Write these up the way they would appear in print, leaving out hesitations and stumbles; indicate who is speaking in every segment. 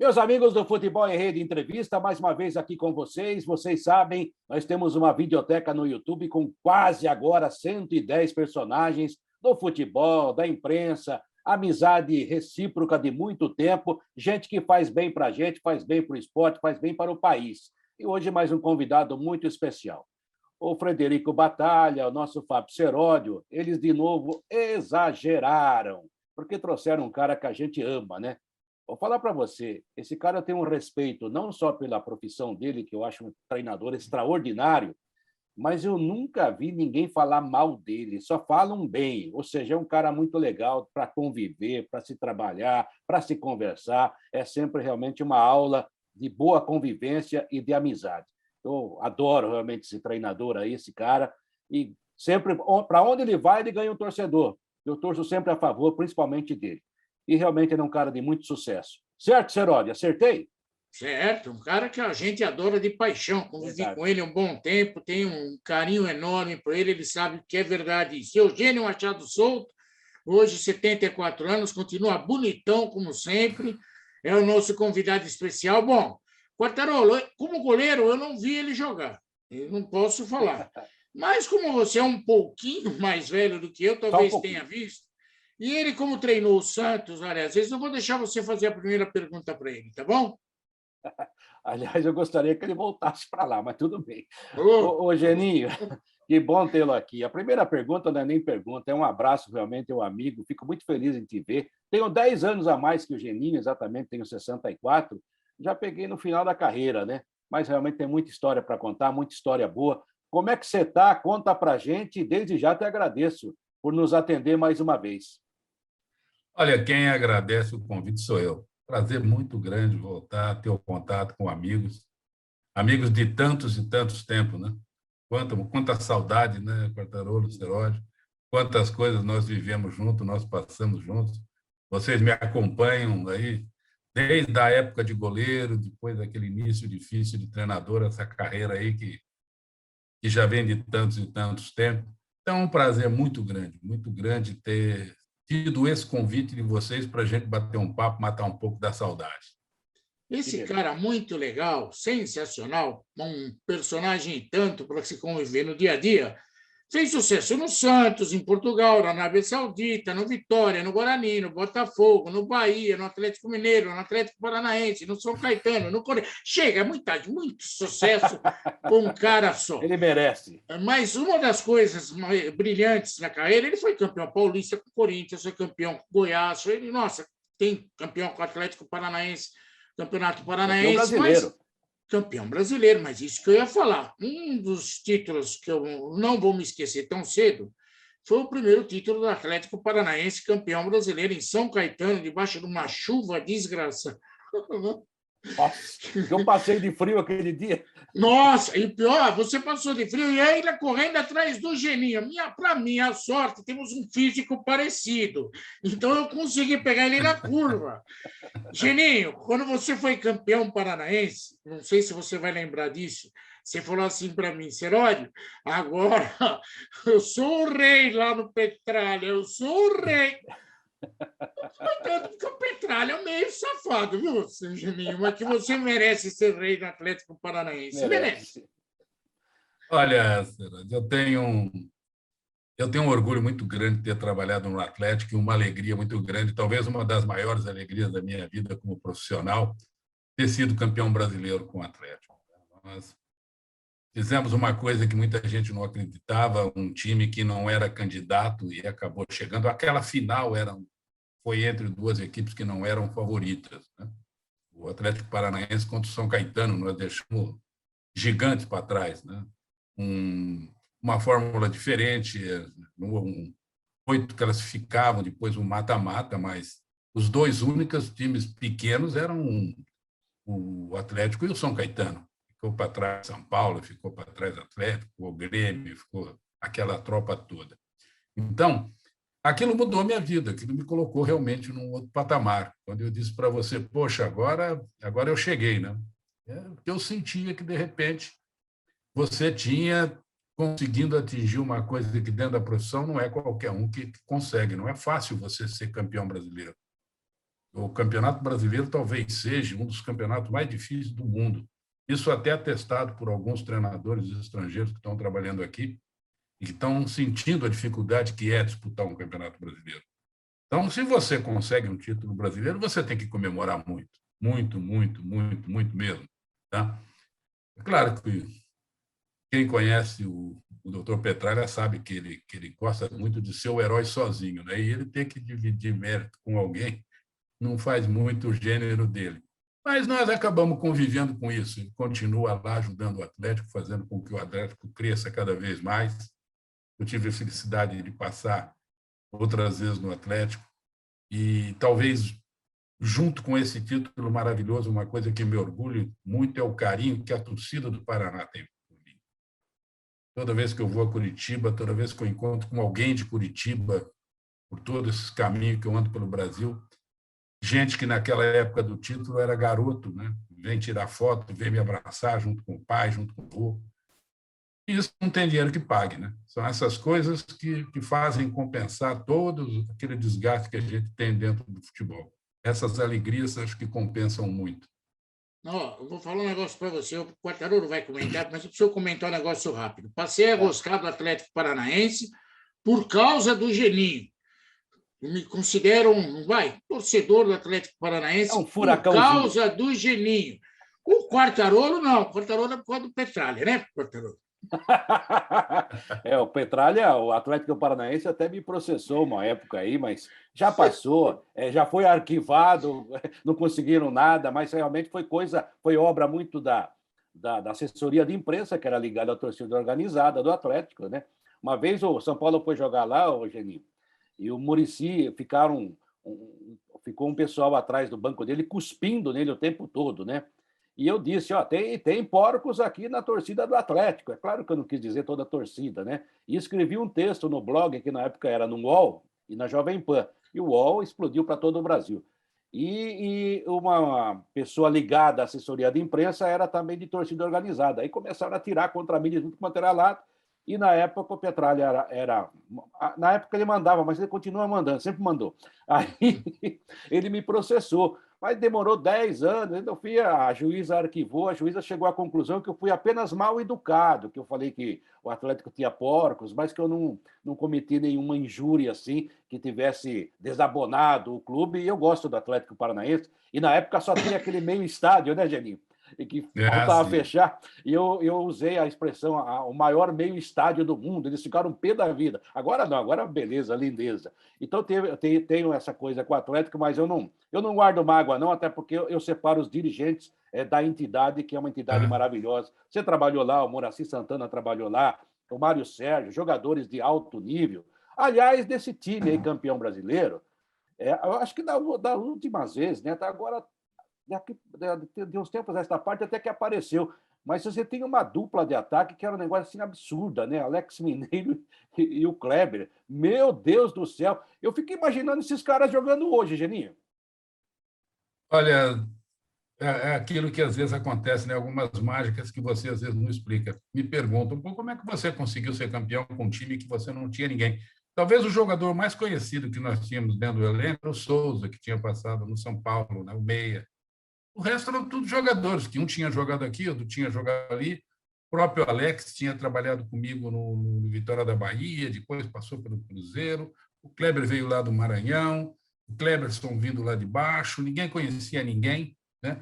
Speaker 1: Meus amigos do Futebol em Rede Entrevista, mais uma vez aqui com vocês. Vocês sabem, nós temos uma videoteca no YouTube com quase agora 110 personagens do futebol, da imprensa, amizade recíproca de muito tempo, gente que faz bem para a gente, faz bem para o esporte, faz bem para o país. E hoje mais um convidado muito especial. O Frederico Batalha, o nosso Fábio Seródio, eles de novo exageraram, porque trouxeram um cara que a gente ama, né? Vou falar para você, esse cara tem um respeito não só pela profissão dele, que eu acho um treinador extraordinário, mas eu nunca vi ninguém falar mal dele, só falam bem. Ou seja, é um cara muito legal para conviver, para se trabalhar, para se conversar. É sempre realmente uma aula de boa convivência e de amizade. Eu adoro realmente esse treinador aí, esse cara, e sempre, para onde ele vai, ele ganha um torcedor. Eu torço sempre a favor, principalmente dele. E realmente ele é um cara de muito sucesso. Certo, Seródio? Acertei?
Speaker 2: Certo, um cara que a gente adora de paixão. Convivi com ele um bom tempo, tenho um carinho enorme por ele, ele sabe que é verdade isso. Eugênio Machado Souto, hoje 74 anos, continua bonitão como sempre, é o nosso convidado especial. Bom, Quartarolo, como goleiro, eu não vi ele jogar, eu não posso falar. Mas como você é um pouquinho mais velho do que eu, talvez tenha visto, e ele, como treinou o Santos várias vezes, eu vou deixar você fazer a primeira pergunta para ele, tá bom?
Speaker 1: Aliás, eu gostaria que ele voltasse para lá, mas tudo bem.
Speaker 2: Ô,
Speaker 1: Geninho, que bom tê-lo aqui. A primeira pergunta não é nem pergunta, é um abraço, realmente, é um amigo. Fico muito feliz em te ver. Tenho 10 anos a mais que o Geninho, exatamente, tenho 64. Já peguei no final da carreira, né? Mas realmente tem muita história para contar, muita história boa. Como é que você está? Conta para a gente e desde já te agradeço por nos atender mais uma vez.
Speaker 3: Olha, quem agradece o convite sou eu. Prazer muito grande voltar a ter o contato com amigos, amigos de tantos e tantos tempos, né? Quanta saudade, né, Quartarolo, Seródio? Quantas coisas nós vivemos juntos, nós passamos juntos. Vocês me acompanham aí desde a época de goleiro, depois daquele início difícil de treinador, essa carreira aí que já vem de tantos e tantos tempos. Então, é um prazer muito grande ter tido esse convite de vocês para a gente bater um papo, matar um pouco da saudade.
Speaker 2: esse cara muito legal, sensacional, um personagem e tanto para se conviver no dia a dia, fez sucesso no Santos, em Portugal, na Arábia Saudita, no Vitória, no Guarani, no Botafogo, no Bahia, no Atlético Mineiro, no Atlético Paranaense, no São Caetano, no Corinthians. Chega, muito sucesso com um cara só.
Speaker 1: Ele merece.
Speaker 2: Mas uma das coisas brilhantes na carreira, ele foi campeão paulista com o Corinthians, foi campeão com o Goiás, nossa, tem campeão com o Atlético Paranaense, Campeonato Paranaense.
Speaker 1: Campeão brasileiro.
Speaker 2: Campeão brasileiro, mas isso que eu ia falar. Um dos títulos que eu não vou me esquecer tão cedo foi o primeiro título do Atlético Paranaense, campeão brasileiro em São Caetano, debaixo de uma chuva desgraçada.
Speaker 1: Nossa, eu passei de frio aquele dia.
Speaker 2: Nossa, e pior, você passou de frio e ainda correndo atrás do Geninho. Para minha sorte, temos um físico parecido. Então, eu consegui pegar ele na curva. Geninho, quando você foi campeão paranaense, não sei se você vai lembrar disso, você falou assim para mim, Seródio, agora eu sou o rei lá no Petralha, eu sou o rei. Coitado, porque o Petralha é meio safado, viu, Geninho? Mas que você merece ser rei do Atlético Paranaense. Merece.
Speaker 3: Olha, eu tenho um orgulho muito grande de ter trabalhado no Atlético e uma alegria muito grande, talvez uma das maiores alegrias da minha vida como profissional, ter sido campeão brasileiro com o Atlético. Nós fizemos uma coisa que muita gente não acreditava, um time que não era candidato e acabou chegando. Aquela final foi entre duas equipes que não eram favoritas, né? O Atlético Paranaense contra o São Caetano, nós deixamos gigantes para trás, né? Uma fórmula diferente, 8 classificavam, depois um mata-mata, mas os dois únicos times pequenos eram o Atlético e o São Caetano. Ficou para trás São Paulo, ficou para trás Atlético, o Grêmio, ficou aquela tropa toda. Então, aquilo mudou minha vida, aquilo me colocou realmente num outro patamar. Quando eu disse para você, poxa, agora eu cheguei, né? Porque eu sentia que, de repente, você tinha conseguindo atingir uma coisa que dentro da profissão não é qualquer um que consegue, não é fácil você ser campeão brasileiro. O Campeonato Brasileiro talvez seja um dos campeonatos mais difíceis do mundo. Isso até atestado por alguns treinadores estrangeiros que estão trabalhando aqui e que estão sentindo a dificuldade que é disputar um Campeonato Brasileiro. Então, se você consegue um título brasileiro, você tem que comemorar muito, muito, muito, muito, muito mesmo. Tá? É claro que quem conhece o Dr. Petralha sabe que ele gosta muito de ser o herói sozinho, né? E ele ter que dividir mérito com alguém não faz muito o gênero dele. Mas nós acabamos convivendo com isso. Ele continua lá ajudando o Atlético, fazendo com que o Atlético cresça cada vez mais. Eu tive a felicidade de passar outras vezes no Atlético e talvez, junto com esse título maravilhoso, uma coisa que me orgulho muito é o carinho que a torcida do Paraná tem por mim. Toda vez que eu vou a Curitiba, toda vez que eu encontro com alguém de Curitiba, por todos esses caminhos que eu ando pelo Brasil, gente que naquela época do título era garoto, né? Vem tirar foto, vem me abraçar junto com o pai, junto com o avô. E isso não tem dinheiro que pague, né? São essas coisas que fazem compensar todo aquele desgaste que a gente tem dentro do futebol. Essas alegrias acho que compensam muito.
Speaker 2: Não, eu vou falar um negócio para você, o Quartarolo vai comentar, mas eu preciso comentar um negócio rápido. Passei a gostar do Atlético Paranaense por causa do Geninho. Eu me considero torcedor do Atlético Paranaense por causa do Geninho. O Quartarolo, não. O Quartarolo é por causa do Petralha, né, Quartarolo?
Speaker 1: O Petralha, o Atlético Paranaense até me processou uma época aí, mas já passou, já foi arquivado, não conseguiram nada, mas realmente foi obra muito da assessoria de imprensa, que era ligada à torcida organizada do Atlético, né? Uma vez o São Paulo foi jogar lá, o Geninho, e o Muricy ficou um pessoal atrás do banco dele cuspindo nele o tempo todo, né? E eu disse, tem porcos aqui na torcida do Atlético. É claro que eu não quis dizer toda a torcida, né? E escrevi um texto no blog, que na época era no UOL e na Jovem Pan. E o UOL explodiu para todo o Brasil. E uma pessoa ligada à assessoria de imprensa era também de torcida organizada. Aí começaram a tirar contra mim de tudo quanto era lado. E na época o Petralha era... Na época ele mandava, mas ele continua mandando, sempre mandou. Aí ele me processou. Mas demorou 10 anos, a juíza arquivou, a juíza chegou à conclusão que eu fui apenas mal educado, que eu falei que o Atlético tinha porcos, mas que eu não cometi nenhuma injúria assim, que tivesse desabonado o clube, e eu gosto do Atlético Paranaense, e na época só tinha aquele meio estádio, né, Geninho? E que faltava fechar, e eu usei a expressão o maior meio estádio do mundo, eles ficaram pé da vida. Agora não, agora beleza, lindeza. Então tenho essa coisa com o Atlético, mas eu não guardo mágoa não, até porque eu separo os dirigentes da entidade, que é uma entidade maravilhosa. Você trabalhou lá, o Moraci Santana trabalhou lá, o Mário Sérgio, jogadores de alto nível. Aliás, desse time aí, campeão brasileiro, eu acho que das últimas vezes, né, até agora... De uns tempos esta parte até que apareceu, mas você tem uma dupla de ataque que era um negócio assim absurda, né? Alex Mineiro e o Kleber. Meu Deus do céu! Eu fico imaginando esses caras jogando hoje, Geninho.
Speaker 3: Olha, é aquilo que às vezes acontece, né? Algumas mágicas que você às vezes não explica. Me perguntam, como é que você conseguiu ser campeão com um time que você não tinha ninguém? Talvez o jogador mais conhecido que nós tínhamos dentro do elenco era o Souza, que tinha passado no São Paulo, né? O Meia. O resto eram tudo jogadores, que um tinha jogado aqui, outro tinha jogado ali. O próprio Alex tinha trabalhado comigo no Vitória da Bahia, depois passou pelo Cruzeiro. O Kleber veio lá do Maranhão, o Kleberson vindo lá de baixo, ninguém conhecia ninguém, né?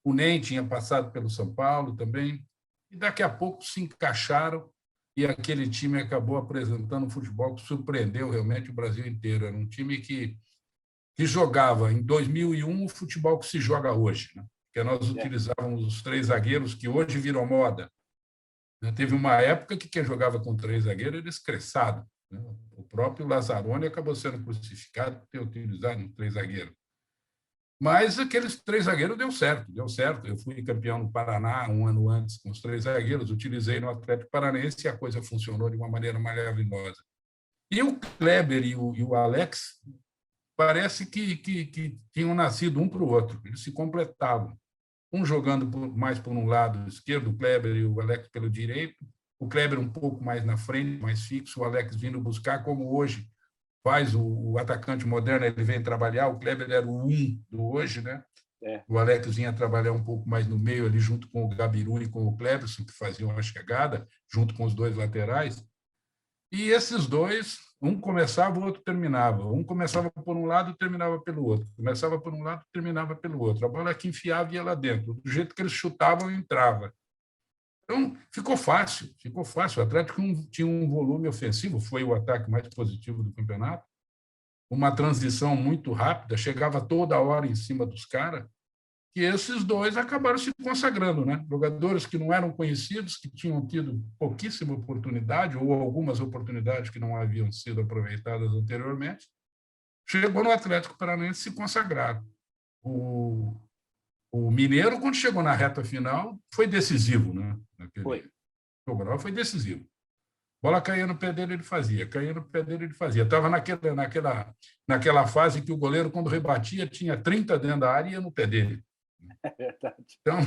Speaker 3: O Ney tinha passado pelo São Paulo também. E daqui a pouco se encaixaram e aquele time acabou apresentando um futebol que surpreendeu realmente o Brasil inteiro. Era um time que jogava em 2001 o futebol que se joga hoje, né? Porque nós utilizávamos os 3 zagueiros, que hoje virou moda. Teve uma época que quem jogava com 3 zagueiros era escressado, né? O próprio Lazzaroni acabou sendo crucificado por ter utilizado 3 zagueiros. Mas aqueles 3 zagueiros deu certo. Eu fui campeão no Paraná um ano antes com os 3 zagueiros, utilizei no Atlético Paranaense e a coisa funcionou de uma maneira maravilhosa. E o Kleber e o Alex parece que tinham nascido um para o outro, eles se completavam. Um jogando mais por um lado esquerdo, o Kleber e o Alex pelo direito, o Kleber um pouco mais na frente, mais fixo, o Alex vindo buscar, como hoje faz o atacante moderno, ele vem trabalhar, o Kleber era o 1 do hoje, né? O Alex vinha trabalhar um pouco mais no meio, ali junto com o Gabiru e com o Cleberson, que faziam a chegada, junto com os dois laterais. E esses dois, um começava, o outro terminava. Um começava por um lado e terminava pelo outro. Começava por um lado e terminava pelo outro. A bola que enfiava ia lá dentro. Do jeito que eles chutavam, entrava. Então, ficou fácil, ficou fácil. O Atlético tinha um volume ofensivo, foi o ataque mais positivo do campeonato. Uma transição muito rápida, chegava toda hora em cima dos caras, e esses dois acabaram se consagrando, né? Jogadores que não eram conhecidos, que tinham tido pouquíssima oportunidade, ou algumas oportunidades que não haviam sido aproveitadas anteriormente, chegou no Atlético Paranaense e se consagraram. O Mineiro, quando chegou na reta final, foi decisivo, né? Foi decisivo. Bola caía no pé dele, ele fazia. Caía no pé dele, ele fazia. Estava naquela fase que o goleiro, quando rebatia, tinha 30 dentro da área e ia no pé dele.
Speaker 1: É verdade.
Speaker 3: Então,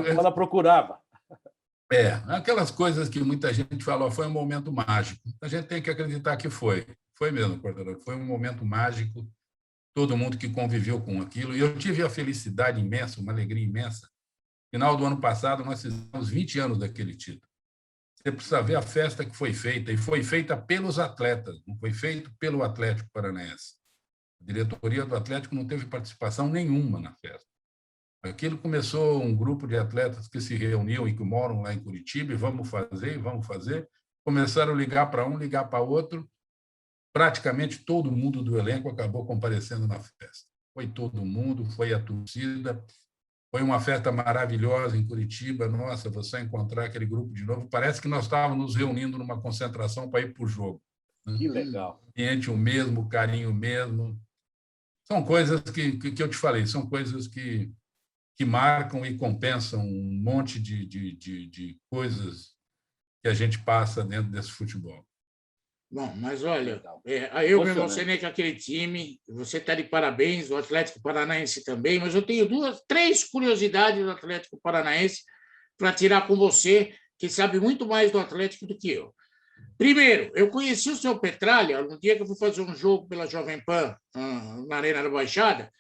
Speaker 1: a bola procurava.
Speaker 3: Aquelas coisas que muita gente falou, foi um momento mágico. A gente tem que acreditar que foi. Foi mesmo, coordenador. Foi um momento mágico. Todo mundo que conviveu com aquilo. E eu tive a felicidade imensa, uma alegria imensa. No final do ano passado, nós fizemos 20 anos daquele título. Você precisa ver a festa que foi feita, e foi feita pelos atletas, não foi feito pelo Atlético Paranaense. A diretoria do Atlético não teve participação nenhuma na festa. Aquilo começou um grupo de atletas que se reuniam e que moram lá em Curitiba, e vamos fazer. Começaram a ligar para um, ligar para outro. Praticamente todo mundo do elenco acabou comparecendo na festa. Foi todo mundo, foi a torcida. Foi uma festa maravilhosa em Curitiba. Nossa, você encontrar aquele grupo de novo. Parece que nós estávamos nos reunindo numa concentração para ir para o jogo.
Speaker 1: Que legal.
Speaker 3: Ambiente o mesmo, carinho mesmo. São coisas que eu te falei, são coisas que marcam e compensam um monte de coisas que a gente passa dentro desse futebol.
Speaker 2: Bom, mas olha, eu me emocionei com aquele time, você está de parabéns, o Atlético Paranaense também, mas eu tenho 3 curiosidades do Atlético Paranaense para tirar com você, que sabe muito mais do Atlético do que eu. Primeiro, eu conheci o seu Petralha no dia que eu fui fazer um jogo pela Jovem Pan, na Arena da Baixada,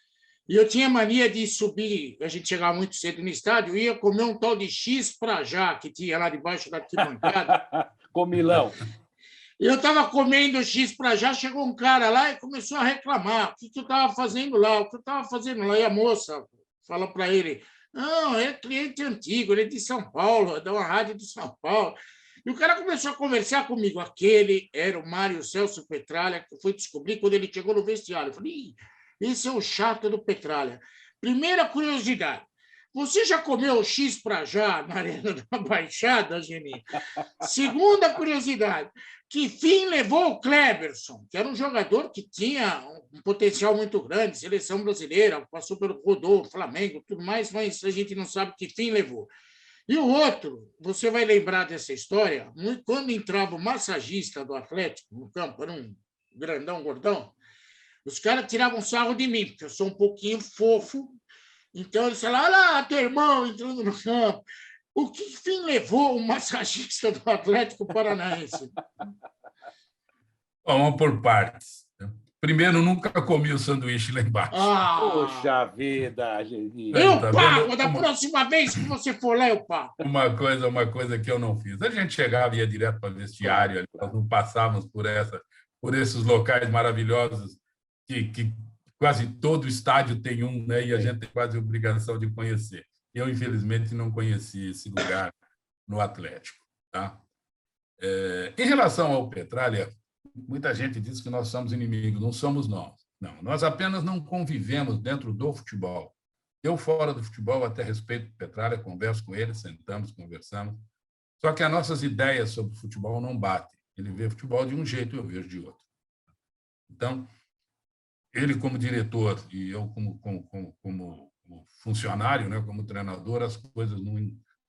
Speaker 2: e eu tinha mania de subir, a gente chegava muito cedo no estádio, ia comer um tal de X pra já, que tinha lá debaixo da arquibancada.
Speaker 1: Comilão.
Speaker 2: Eu estava comendo X para já, chegou um cara lá e começou a reclamar. O que eu estava fazendo lá? O que eu estava fazendo lá? E a moça fala para ele, não, é cliente antigo, ele é de São Paulo, é de uma rádio de São Paulo. E o cara começou a conversar comigo. Aquele era o Mário Celso Petralha, que eu fui descobrir quando ele chegou no vestiário. Eu falei, esse é o chato do Petralha. Primeira curiosidade, você já comeu X para já na Arena da Baixada, Geni? Segunda curiosidade, que fim levou o Cleberson, que era um jogador que tinha um potencial muito grande, seleção brasileira, passou pelo Rodolfo, Flamengo, tudo mais, mas a gente não sabe que fim levou. E o outro, você vai lembrar dessa história, quando entrava o massagista do Atlético no campo, era um grandão, gordão, os caras tiravam sarro de mim, porque eu sou um pouquinho fofo, então eles falaram, olha lá, teu irmão entrando no campo. O que fim levou o massagista do Atlético Paranaense?
Speaker 3: Vamos por partes. Primeiro, nunca comi o sanduíche lá embaixo.
Speaker 1: Poxa vida, Geni.
Speaker 2: Eu pago, da próxima vez que você for lá, eu pago.
Speaker 3: Uma coisa que eu não fiz. A gente chegava e ia direto para o vestiário, nós não passávamos por esses locais maravilhosos que quase todo estádio tem um, né? E a gente tem quase a obrigação de conhecer. Eu, infelizmente, não conheci esse lugar no Atlético. Tá? Em relação ao Petralha, muita gente diz que nós somos inimigos. Não somos nós. Não, nós apenas não convivemos dentro do futebol. Eu, fora do futebol, até respeito o Petralha, converso com ele, sentamos, conversamos. Só que as nossas ideias sobre futebol não batem. Ele vê futebol de um jeito e eu vejo de outro. Então, ele como diretor e eu como funcionário, né, como treinador, as coisas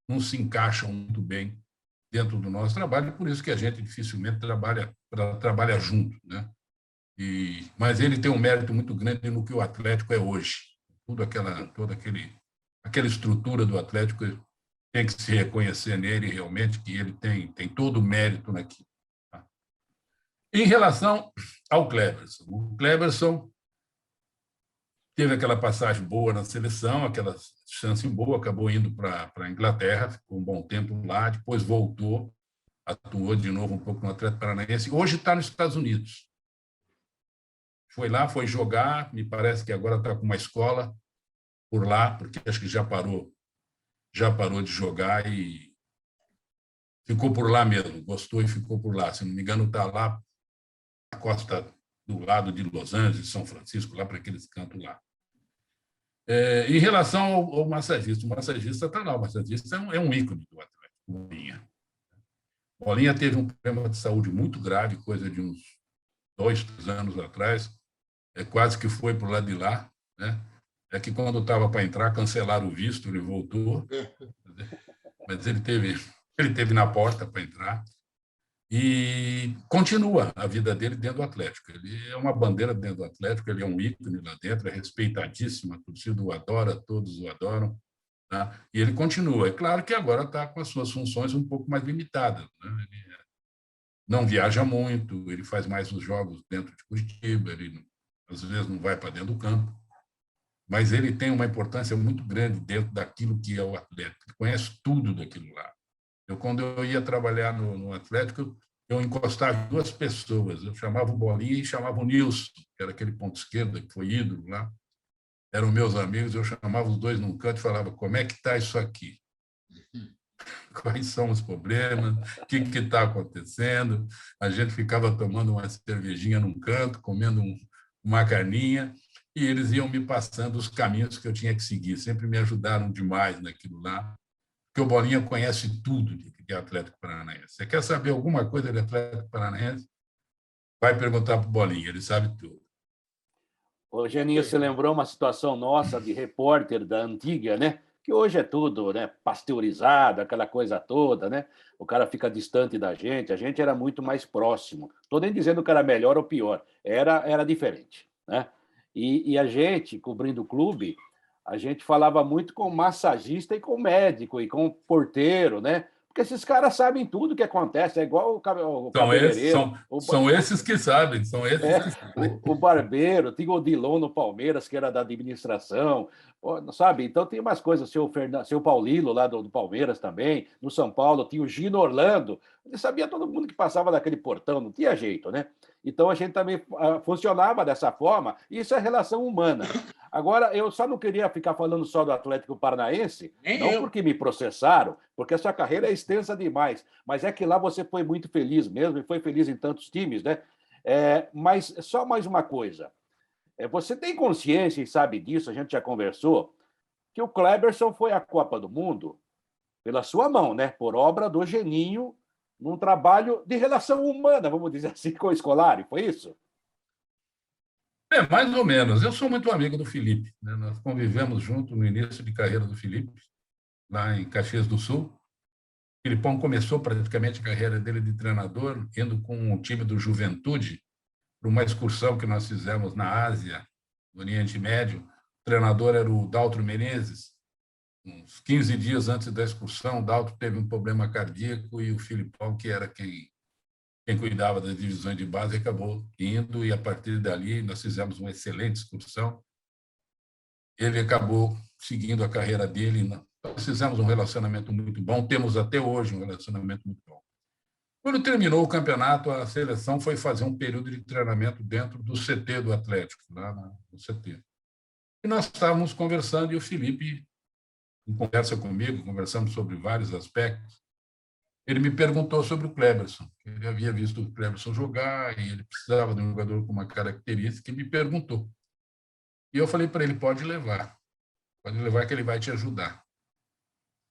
Speaker 3: não se encaixam muito bem dentro do nosso trabalho, por isso que a gente dificilmente trabalha junto, né? Mas ele tem um mérito muito grande no que o Atlético é hoje. Toda aquela estrutura do Atlético tem que se reconhecer nele realmente, que ele tem todo o mérito naquilo. Tá? Em relação ao Cleberson. O Cleberson teve aquela passagem boa na seleção, aquela chance boa, acabou indo para a Inglaterra, ficou um bom tempo lá, depois voltou, atuou de novo um pouco no Atlético Paranaense. Hoje está nos Estados Unidos. Foi lá, foi jogar, me parece que agora está com uma escola por lá, porque acho que já parou de jogar e ficou por lá mesmo, gostou e ficou por lá. Se não me engano, está lá na costa do lado de Los Angeles, São Francisco, lá para aqueles cantos lá. Em relação ao massagista, o massagista está lá, o massagista é um ícone do Atlético, Bolinha. Bolinha teve um problema de saúde muito grave, coisa de uns 2, 3 anos atrás, quase que foi para o lado de lá, né? É que quando estava para entrar, cancelaram o visto, ele voltou, mas ele teve na porta para entrar e continua a vida dele dentro do Atlético. Ele é uma bandeira dentro do Atlético, ele é um ícone lá dentro, é respeitadíssimo, a torcida o adora, todos o adoram, tá? E ele continua. É claro que agora está com as suas funções um pouco mais limitadas, né? Ele não viaja muito, ele faz mais os jogos dentro de Curitiba, ele às vezes não vai para dentro do campo, mas ele tem uma importância muito grande dentro daquilo que é o Atlético, ele conhece tudo daquilo lá. Quando eu ia trabalhar no Atlético, eu encostava em 2 pessoas, eu chamava o Bolinha e chamava o Nilson, que era aquele ponto esquerda que foi ídolo lá, eram meus amigos, eu chamava os 2 num canto e falava, como é que está isso aqui? Quais são os problemas? O que está acontecendo? A gente ficava tomando uma cervejinha num canto, comendo uma carninha, e eles iam me passando os caminhos que eu tinha que seguir. Sempre me ajudaram demais naquilo lá, porque o Bolinha conhece tudo de Atlético Paranaense. Você quer saber alguma coisa de Atlético Paranaense? Vai perguntar para o Bolinha, ele sabe tudo.
Speaker 1: Ô, Geninho, você lembrou uma situação nossa de repórter da antiga, né? Que hoje é tudo, né, pasteurizado, aquela coisa toda, né? O cara fica distante da gente, a gente era muito mais próximo. Estou nem dizendo que era melhor ou pior, era diferente, né? E a gente, cobrindo o clube, a gente falava muito com massagista e com médico e com porteiro, né? Porque esses caras sabem tudo o que acontece, é igual o cabeleireiro.
Speaker 3: São esses que sabem, são esses que sabem.
Speaker 1: O barbeiro, tinha o Dilon no Palmeiras, que era da administração, sabe? Então tem umas coisas, seu Paulino lá do Palmeiras também, no São Paulo, tinha o Gino Orlando, ele sabia todo mundo que passava daquele portão, não tinha jeito, né? Então a gente também funcionava dessa forma, e isso é relação humana. Agora, eu só não queria ficar falando só do Atlético Paranaense, não porque me processaram, porque a sua carreira é extensa demais, mas é que lá você foi muito feliz mesmo, e foi feliz em tantos times, né? Mas só mais uma coisa. Você tem consciência e sabe disso, a gente já conversou, que o Cleberson foi à Copa do Mundo pela sua mão, né? Por obra do Geninho, num trabalho de relação humana, vamos dizer assim, com o Scolari, foi isso?
Speaker 3: Mais ou menos. Eu sou muito amigo do Felipe, né? Nós convivemos junto no início de carreira do Felipe, lá em Caxias do Sul. O Filipão começou praticamente a carreira dele de treinador, indo com o time do Juventude para uma excursão que nós fizemos na Ásia, no Oriente Médio. O treinador era o Daltro Menezes. Uns 15 dias antes da excursão, o Daltro teve um problema cardíaco e o Filipão, que era quem cuidava das divisões de base, acabou indo, e a partir dali nós fizemos uma excelente excursão. Ele acabou seguindo a carreira dele, nós fizemos um relacionamento muito bom, temos até hoje um relacionamento muito bom. Quando terminou o campeonato, a seleção foi fazer um período de treinamento dentro do CT do Atlético, lá no CT. E nós estávamos conversando, e o Felipe, em conversa comigo, conversamos sobre vários aspectos. Ele me perguntou sobre o Cleberson. Ele havia visto o Cleberson jogar e ele precisava de um jogador com uma característica, e me perguntou. E eu falei para ele, pode levar que ele vai te ajudar.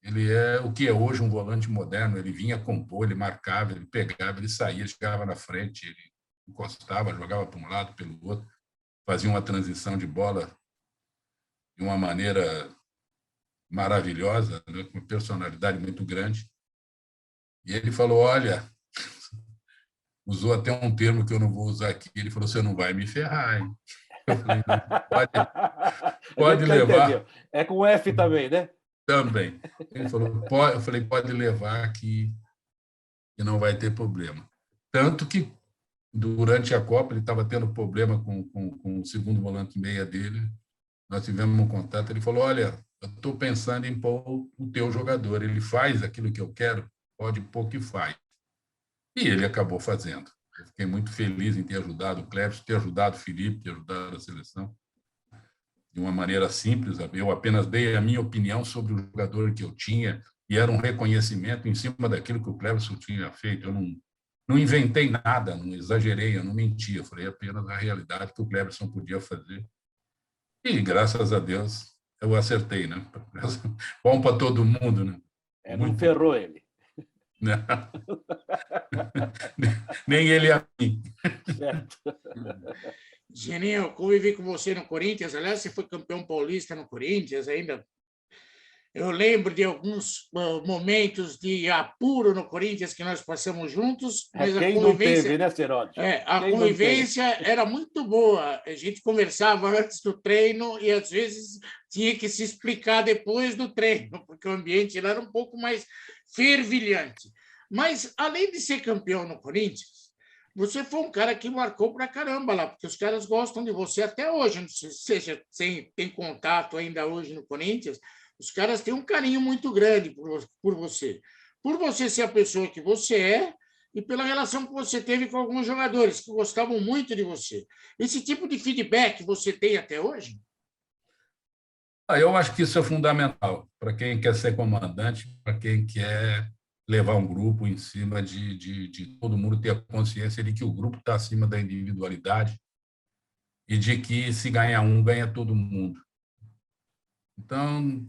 Speaker 3: Ele é o que é hoje um volante moderno, ele vinha compor, ele marcava, ele pegava, ele saía, chegava na frente, ele encostava, jogava para um lado, pelo outro, fazia uma transição de bola de uma maneira maravilhosa, né, com uma personalidade muito grande. E ele falou, olha, usou até um termo que eu não vou usar aqui, ele falou, você não vai me ferrar, hein? Eu falei, pode levar.
Speaker 1: Entendeu. É com F também, né?
Speaker 3: Também. Ele falou, eu falei, pode levar que não vai ter problema. Tanto que Durante a Copa, ele estava tendo problema com o segundo volante meia dele. Nós tivemos um contato, ele falou, olha, eu estou pensando em pôr o teu jogador, ele faz aquilo que eu quero, pode pôr que faz. E ele acabou fazendo. Eu fiquei muito feliz em ter ajudado o Cleberson, ter ajudado o Felipe, ter ajudado a seleção. De uma maneira simples, eu apenas dei a minha opinião sobre o jogador que eu tinha, e era um reconhecimento em cima daquilo que o Cleberson tinha feito. Eu não inventei nada, não exagerei, eu não menti, eu falei apenas a realidade que o Cleberson podia fazer. E, graças a Deus, eu acertei, né? Bom para todo mundo, né?
Speaker 1: Não ferrou ele.
Speaker 3: Não. Nem ele a mim.
Speaker 1: Certo.
Speaker 2: Geninho, eu convivi com você no Corinthians, aliás, você foi campeão paulista no Corinthians ainda. Eu lembro de alguns momentos de apuro no Corinthians que nós passamos juntos, mas
Speaker 1: Quem
Speaker 2: a convivência,
Speaker 1: não teve, né, Seródio?
Speaker 2: a convivência era muito boa. A gente conversava antes do treino e, às vezes, tinha que se explicar depois do treino, porque o ambiente lá era um pouco mais fervilhante. Mas, além de ser campeão no Corinthians, você foi um cara que marcou pra caramba lá, porque os caras gostam de você até hoje. Não sei se você tem contato ainda hoje no Corinthians, os caras têm um carinho muito grande por você. Por você ser a pessoa que você é e pela relação que você teve com alguns jogadores que gostavam muito de você. Esse tipo de feedback você tem até hoje?
Speaker 3: Eu acho que isso é fundamental para quem quer ser comandante, para quem quer levar um grupo em cima de todo mundo ter a consciência de que o grupo está acima da individualidade e de que se ganha um, ganha todo mundo. Então,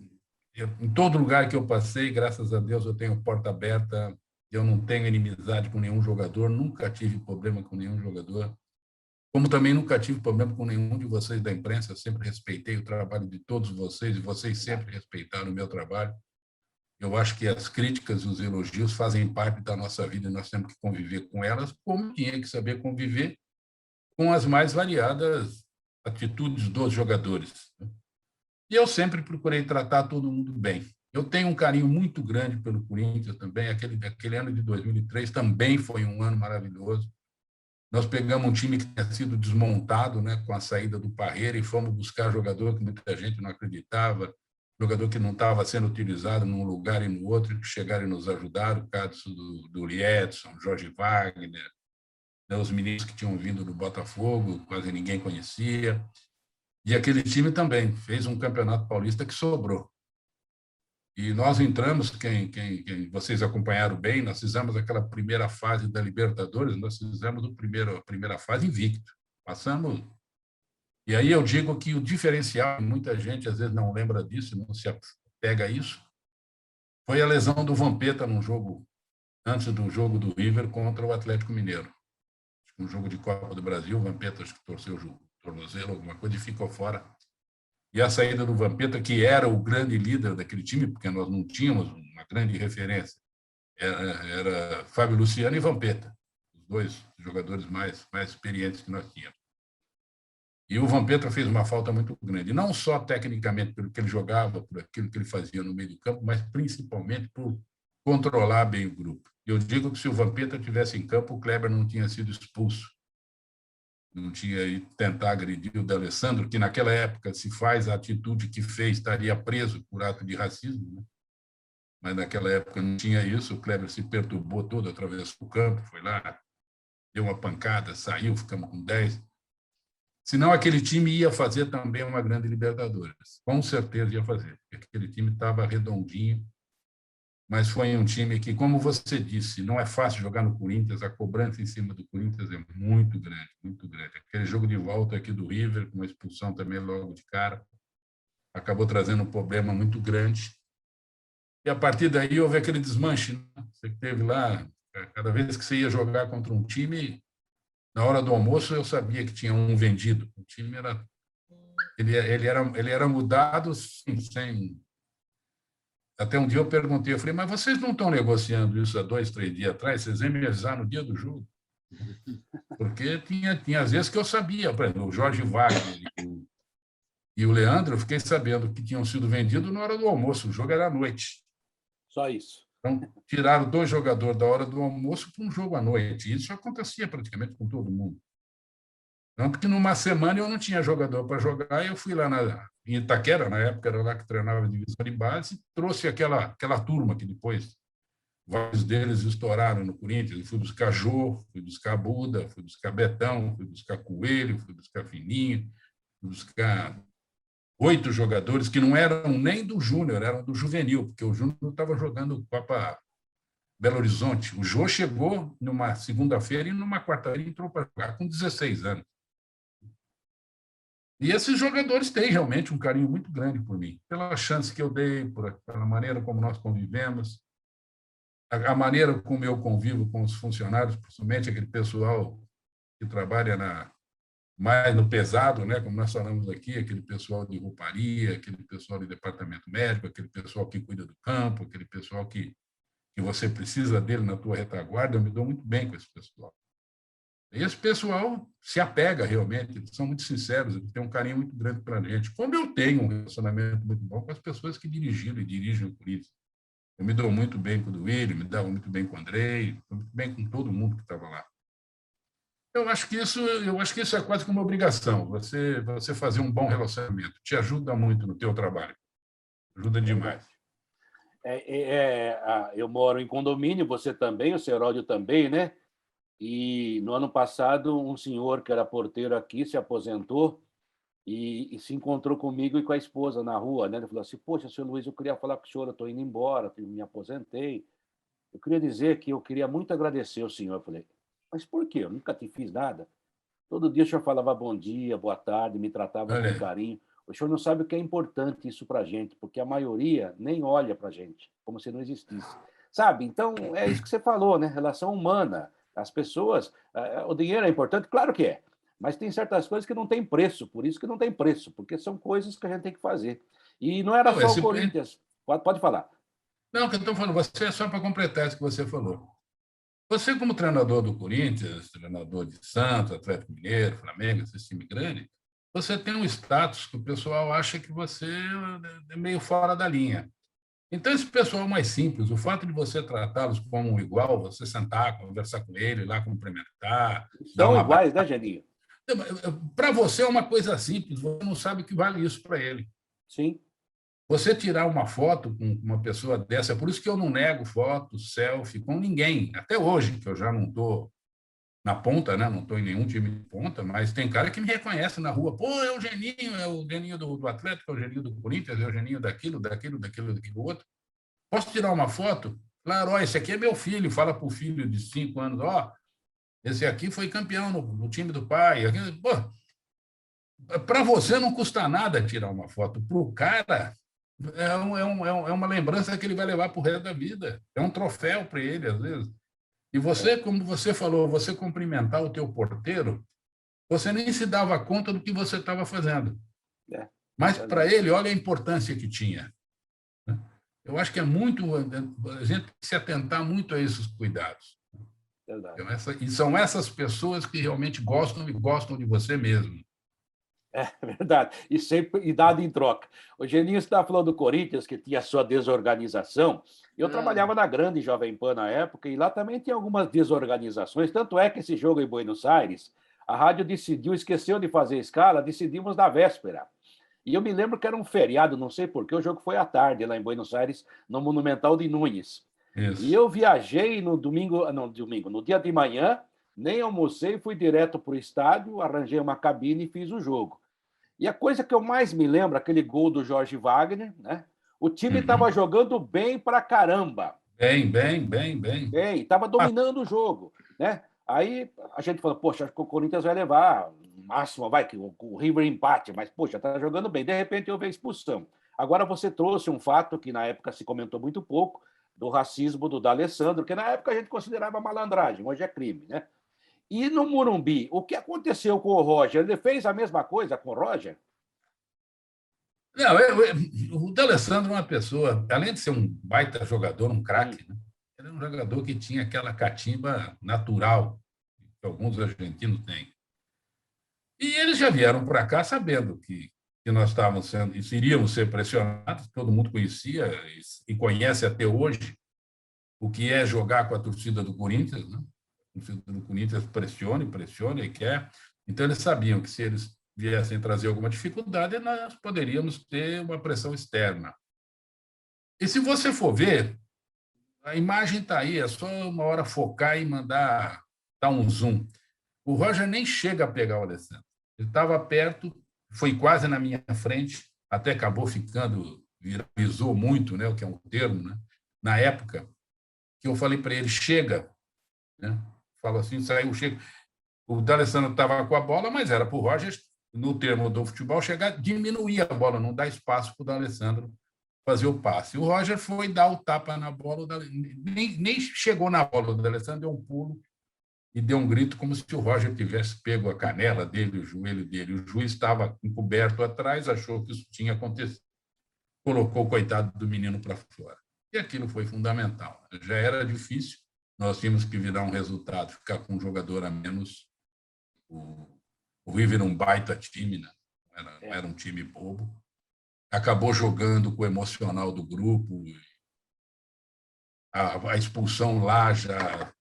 Speaker 3: em todo lugar que eu passei, graças a Deus, eu tenho porta aberta, eu não tenho inimizade com nenhum jogador, nunca tive problema com nenhum jogador, como também nunca tive problema com nenhum de vocês da imprensa, eu sempre respeitei o trabalho de todos vocês e vocês sempre respeitaram o meu trabalho. Eu acho que as críticas e os elogios fazem parte da nossa vida e nós temos que conviver com elas, como tinha que saber conviver com as mais variadas atitudes dos jogadores. E eu sempre procurei tratar todo mundo bem. Eu tenho um carinho muito grande pelo Corinthians também. Aquele ano de 2003 também foi um ano maravilhoso. Nós pegamos um time que tinha sido desmontado, né, com a saída do Parreira e fomos buscar jogador que muita gente não acreditava, jogador que não estava sendo utilizado num lugar e no outro, que chegaram e nos ajudaram, o caso do Liedson, Jorge Wagner, né, os meninos que tinham vindo do Botafogo, quase ninguém conhecia. E aquele time também fez um campeonato paulista que sobrou. E nós entramos, quem vocês acompanharam bem, nós fizemos aquela primeira fase da Libertadores, nós fizemos a primeira fase invicto. Passamos. E aí eu digo que o diferencial, muita gente às vezes não lembra disso, não se apega a isso, foi a lesão do Vampeta num jogo, antes do jogo do River contra o Atlético Mineiro. Um jogo de Copa do Brasil, o Vampeta acho que torceu o tornozelo, alguma coisa, e ficou fora. E a saída do Vampeta, que era o grande líder daquele time, porque nós não tínhamos uma grande referência, era Fábio Luciano e Vampeta, os dois jogadores mais experientes que nós tínhamos. E o Vampeta fez uma falta muito grande, não só tecnicamente pelo que ele jogava, por aquilo que ele fazia no meio do campo, mas principalmente por controlar bem o grupo. Eu digo que se o Vampeta tivesse em campo, o Kleber não tinha sido expulso. Não tinha ido tentar agredir o D'Alessandro, que naquela época, se faz a atitude que fez, estaria preso por ato de racismo, né? Mas naquela época não tinha isso, o Kleber se perturbou todo, atravessou o campo, foi lá, deu uma pancada, saiu, ficamos com 10. Senão aquele time ia fazer também uma grande Libertadores, com certeza ia fazer, porque aquele time estava redondinho, mas foi um time que, como você disse, não é fácil jogar no Corinthians, a cobrança em cima do Corinthians é muito grande, muito grande. Aquele jogo de volta aqui do River, com uma expulsão também logo de cara, acabou trazendo um problema muito grande. E a partir daí houve aquele desmanche, né? Você teve lá, cada vez que você ia jogar contra um time, na hora do almoço eu sabia que tinha um vendido. O time ele era mudado sem. Até um dia eu perguntei, eu falei, mas vocês não estão negociando isso há 2, 3 dias atrás? Vocês vêm me avisar no dia do jogo? Porque tinha às vezes que eu sabia, por exemplo, o Jorge Wagner e o Leandro, eu fiquei sabendo que tinham sido vendidos na hora do almoço, o jogo era à noite.
Speaker 1: Só isso.
Speaker 3: Então, tiraram 2 jogadores da hora do almoço para um jogo à noite. Isso acontecia praticamente com todo mundo. Tanto que, numa semana, eu não tinha jogador para jogar, e eu fui lá em Itaquera, na época era lá que treinava a divisão de base, e trouxe aquela turma que depois vários deles estouraram no Corinthians. Eu fui buscar Jô, fui buscar Buda, fui buscar Betão, fui buscar Coelho, fui buscar Fininho, fui buscar 8 jogadores que não eram nem do Júnior, eram do Juvenil, porque o Júnior estava jogando Copa Belo Horizonte. O Jô chegou numa segunda-feira e numa quarta-feira entrou para jogar com 16 anos. E esses jogadores têm realmente um carinho muito grande por mim, pela chance que eu dei, pela maneira como nós convivemos, a maneira como eu convivo com os funcionários, principalmente aquele pessoal que trabalha mais no pesado, né, como nós falamos aqui, aquele pessoal de rouparia, aquele pessoal de departamento médico, aquele pessoal que cuida do campo, aquele pessoal que você precisa dele na tua retaguarda. Eu me dou muito bem com esse pessoal. E esse pessoal se apega realmente, eles são muito sinceros, eles têm um carinho muito grande para a gente. Como eu tenho um relacionamento muito bom com as pessoas que dirigiram e dirigem o Corinthians. Eu me dou muito bem com o Duílio, me dava muito bem com o Andrei, muito bem com todo mundo que estava lá. Eu acho que isso é quase que uma obrigação, você fazer um bom relacionamento. Te ajuda muito no teu trabalho. Ajuda demais.
Speaker 1: Eu moro em condomínio, você também, o seu Heródio também, né? E no ano passado, um senhor que era porteiro aqui se aposentou e se encontrou comigo e com a esposa na rua, né? Ele falou assim: poxa, senhor Luiz, eu queria falar com o senhor, eu estou indo embora, me aposentei. Eu queria dizer que eu queria muito agradecer ao senhor. Eu falei: mas por quê? Eu nunca te fiz nada. Todo dia o senhor falava bom dia, boa tarde, me tratava com carinho. O senhor não sabe o que é importante isso para a gente, porque a maioria nem olha para a gente, como se não existisse. Sabe? Então, é isso que você falou, né? Relação humana. As pessoas... O dinheiro é importante? Claro que é. Mas tem certas coisas que não têm preço, por isso que não tem preço, porque são coisas que a gente tem que fazer. E não era só o Corinthians. Pode falar.
Speaker 3: Não, que eu estou falando, você é só para completar isso que você falou. Você, como treinador do Corinthians, treinador de Santos, Atlético Mineiro, Flamengo, esse time grande, você tem um status que o pessoal acha que você é meio fora da linha. Então, esse pessoal mais simples, o fato de você tratá-los como um igual, você sentar, conversar com ele, ir lá cumprimentar...
Speaker 1: São iguais, né, Geninho?
Speaker 3: Para você é uma coisa simples, você não sabe o que vale isso para ele.
Speaker 1: Sim.
Speaker 3: Você tirar uma foto com uma pessoa dessa, é por isso que eu não nego foto, selfie com ninguém. Até hoje, que eu já não estou na ponta, né? Não estou em nenhum time de ponta, mas tem cara que me reconhece na rua. Pô, é o Geninho do Atlético, é o Geninho do Corinthians, é o Geninho daquilo outro. Posso tirar uma foto? Claro, ó, esse aqui é meu filho. Fala para o filho de 5 anos, ó, esse aqui foi campeão no time do pai. Para você não custa nada tirar uma foto. Para o cara... É uma lembrança que ele vai levar para o resto da vida. É um troféu para ele, às vezes. E você, como você falou, você cumprimentar o teu porteiro, você nem se dava conta do que você estava fazendo. Mas, para ele, olha a importância que tinha. Eu acho que é muito... A gente tem que se atentar muito a esses cuidados. E são essas pessoas que realmente gostam de você mesmo.
Speaker 1: É verdade, e dado em troca. O Geninho estava falando do Corinthians, que tinha a sua desorganização. Eu trabalhava na grande Jovem Pan na época, e lá também tinha algumas desorganizações. Tanto é que esse jogo em Buenos Aires, a rádio esqueceu de fazer escala, decidimos na véspera. E eu me lembro que era um feriado, não sei porquê, o jogo foi à tarde lá em Buenos Aires, no Monumental de Núñez. Isso. E eu viajei no dia de manhã, nem almocei, fui direto para o estádio, arranjei uma cabine e fiz o jogo. E a coisa que eu mais me lembro, aquele gol do Jorge Wagner, né? O time estava jogando bem pra caramba.
Speaker 3: Bem.
Speaker 1: Estava dominando o jogo, né? Aí a gente falou: poxa, acho que o Corinthians vai levar, no máximo, vai, que o River empate, mas, poxa, está jogando bem. De repente houve a expulsão. Agora você trouxe um fato que na época se comentou muito pouco, do racismo do D'Alessandro, que na época a gente considerava malandragem, hoje é crime, né? E no Morumbi, o que aconteceu com o Roger? Ele fez a mesma coisa com o Roger?
Speaker 3: Não, o D'Alessandro é uma pessoa, além de ser um baita jogador, um craque, né? Ele é um jogador que tinha aquela catimba natural que alguns argentinos têm. E eles já vieram para cá sabendo que nós iríamos ser pressionados, todo mundo conhecia e conhece até hoje o que é jogar com a torcida do Corinthians, né? A torcida do Corinthians pressione e quer. Então, eles sabiam que se eles viessem trazer alguma dificuldade, nós poderíamos ter uma pressão externa. E se você for ver, a imagem está aí, é só uma hora focar e mandar dar um zoom. O Roger nem chega a pegar o Alessandro. Ele estava perto, foi quase na minha frente, até acabou ficando, viralizou muito, né, o que é um termo, né? Na época, que eu falei para ele, chega, né? Falo assim, saiu, chega. O D'Alessandro estava com a bola, mas era para o Roger, no termo do futebol, chegar, diminuir a bola, não dar espaço para o D'Alessandro fazer o passe. O Roger foi dar o tapa na bola, nem chegou na bola, o D'Alessandro deu um pulo e deu um grito como se o Roger tivesse pego a canela dele, o joelho dele. O juiz estava encoberto atrás, achou que isso tinha acontecido, colocou o coitado do menino para fora. E aquilo foi fundamental. Já era difícil, nós tínhamos que virar um resultado, ficar com um jogador a menos. O River um baita time, né? Não era um time bobo. Acabou jogando com o emocional do grupo. A expulsão lá já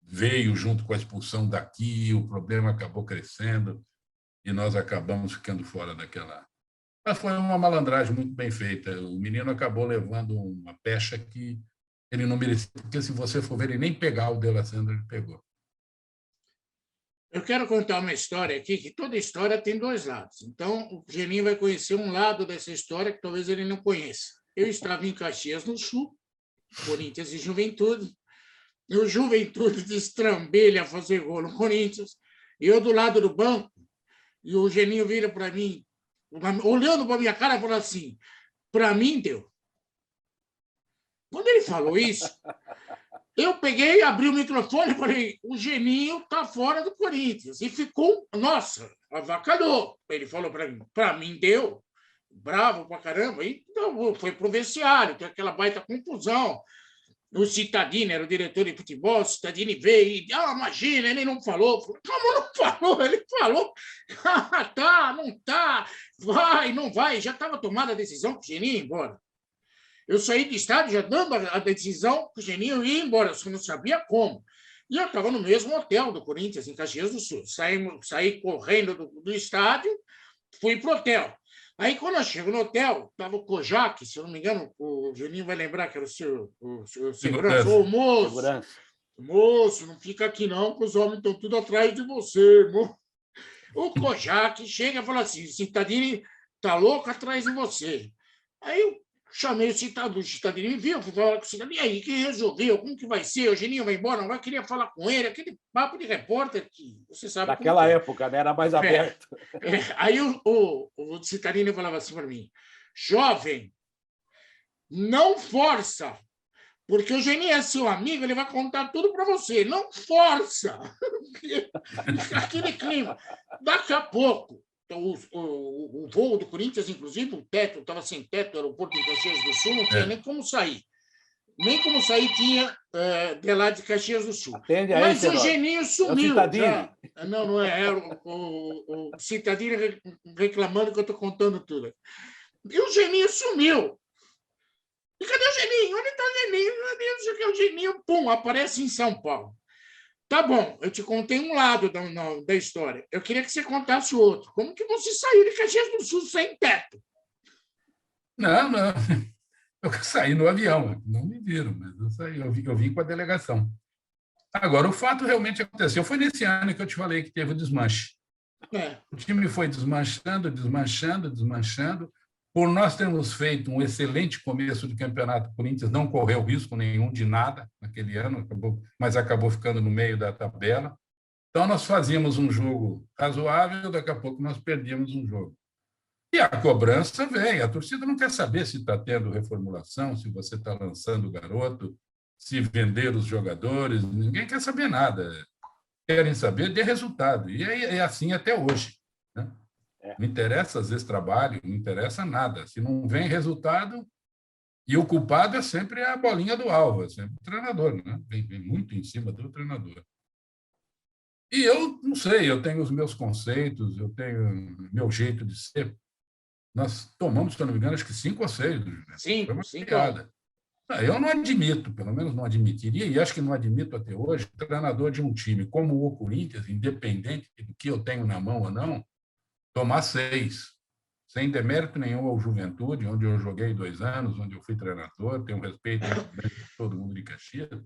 Speaker 3: veio junto com a expulsão daqui, o problema acabou crescendo e nós acabamos ficando fora daquela. Mas foi uma malandragem muito bem feita. O menino acabou levando uma pecha que ele não merecia, porque se você for ver, ele nem pegar o D'Alessandro, ele pegou.
Speaker 2: Eu quero contar uma história aqui, que toda história tem dois lados. Então, o Geninho vai conhecer um lado dessa história que talvez ele não conheça. Eu estava em Caxias do Sul, Corinthians e Juventude, e o Juventude destrambelha a fazer gol no Corinthians, e eu do lado do banco, e o Geninho vira para mim, olhando para a minha cara, e falou assim, para mim deu. Quando ele falou isso, eu peguei, abri o microfone e falei, o Geninho está fora do Corinthians. E ficou, nossa, avacalhou. Ele falou para mim deu, bravo pra caramba. E então, foi pro vestiário, tem aquela baita confusão. O Cittadini era o diretor de futebol, o Cittadini veio e, imagina, ele não falou. Como não falou? Ele falou, tá, não tá, vai, não vai. Já estava tomada a decisão que o Geninho ia embora. Eu saí do estádio já dando a decisão que o Geninho ia embora, só não sabia como. E eu estava no mesmo hotel do Corinthians, em Caxias do Sul. Saí correndo do estádio, fui para o hotel. Aí, quando eu chego no hotel, estava o Kojak, se eu não me engano, o Geninho vai lembrar que era o seu segurança, o moço. Segurança. Moço, não fica aqui não, que os homens estão tudo atrás de você, moço. O Kojak chega e fala assim, o Cittadini está louco atrás de você. Aí eu chamei o Cittadini, me viu, fui falar com o Cittadini, e aí, quem resolveu? Como que vai ser? O Geninho vai embora, não vai? Queria falar com ele, aquele papo de repórter que você sabe.
Speaker 1: Naquela época, né? Era mais aberto.
Speaker 2: Aí o Cittadini falava assim para mim, jovem, não força, porque o Geninho é seu amigo, ele vai contar tudo para você, não força. Aquele clima. Daqui a pouco, o voo do Corinthians, inclusive, o teto, estava sem teto, o aeroporto em Caxias do Sul, não tinha nem como sair. Nem como sair tinha de lá de Caxias do Sul.
Speaker 1: Atende
Speaker 2: mas
Speaker 1: aí,
Speaker 2: o Geninho sumiu.
Speaker 1: É
Speaker 2: não é. Era o Cittadini reclamando que eu estou contando tudo. E o Geninho sumiu. E cadê o Geninho? Onde está o Geninho? Meu Deus, que é o Geninho? Pum, aparece em São Paulo. Tá bom, eu te contei um lado da história. Eu queria que você contasse o outro. Como que você saiu de Caxias do Sul sem teto?
Speaker 3: Não. Eu saí no avião, não me viram, mas eu saí, eu vim com a delegação. Agora, o fato realmente aconteceu. Foi nesse ano que eu te falei que teve o desmanche. O time foi desmanchando. Por nós termos feito um excelente começo de campeonato, o Corinthians não correu risco nenhum de nada naquele ano, mas acabou ficando no meio da tabela. Então, nós fazíamos um jogo razoável, daqui a pouco nós perdíamos um jogo. E a cobrança vem, a torcida não quer saber se está tendo reformulação, se você está lançando o garoto, se vender os jogadores, ninguém quer saber nada. Querem saber de resultado. E é assim até hoje. Né? Não interessa, às vezes, trabalho, não interessa nada. Se não vem resultado, e o culpado é sempre a bolinha do alvo, é sempre o treinador, né? Vem muito em cima do treinador. E eu não sei, eu tenho os meus conceitos, eu tenho o meu jeito de ser. Nós tomamos, se eu não me engano, acho que 5 ou 6.
Speaker 2: 5.
Speaker 3: Eu não admito, pelo menos não admitiria, e acho que não admito até hoje, treinador de um time como o Corinthians, independente do que eu tenho na mão ou não, tomar 6, sem demérito nenhum ao Juventude, onde eu joguei 2 anos, onde eu fui treinador, tenho um respeito muito grande por todo mundo de Caxias,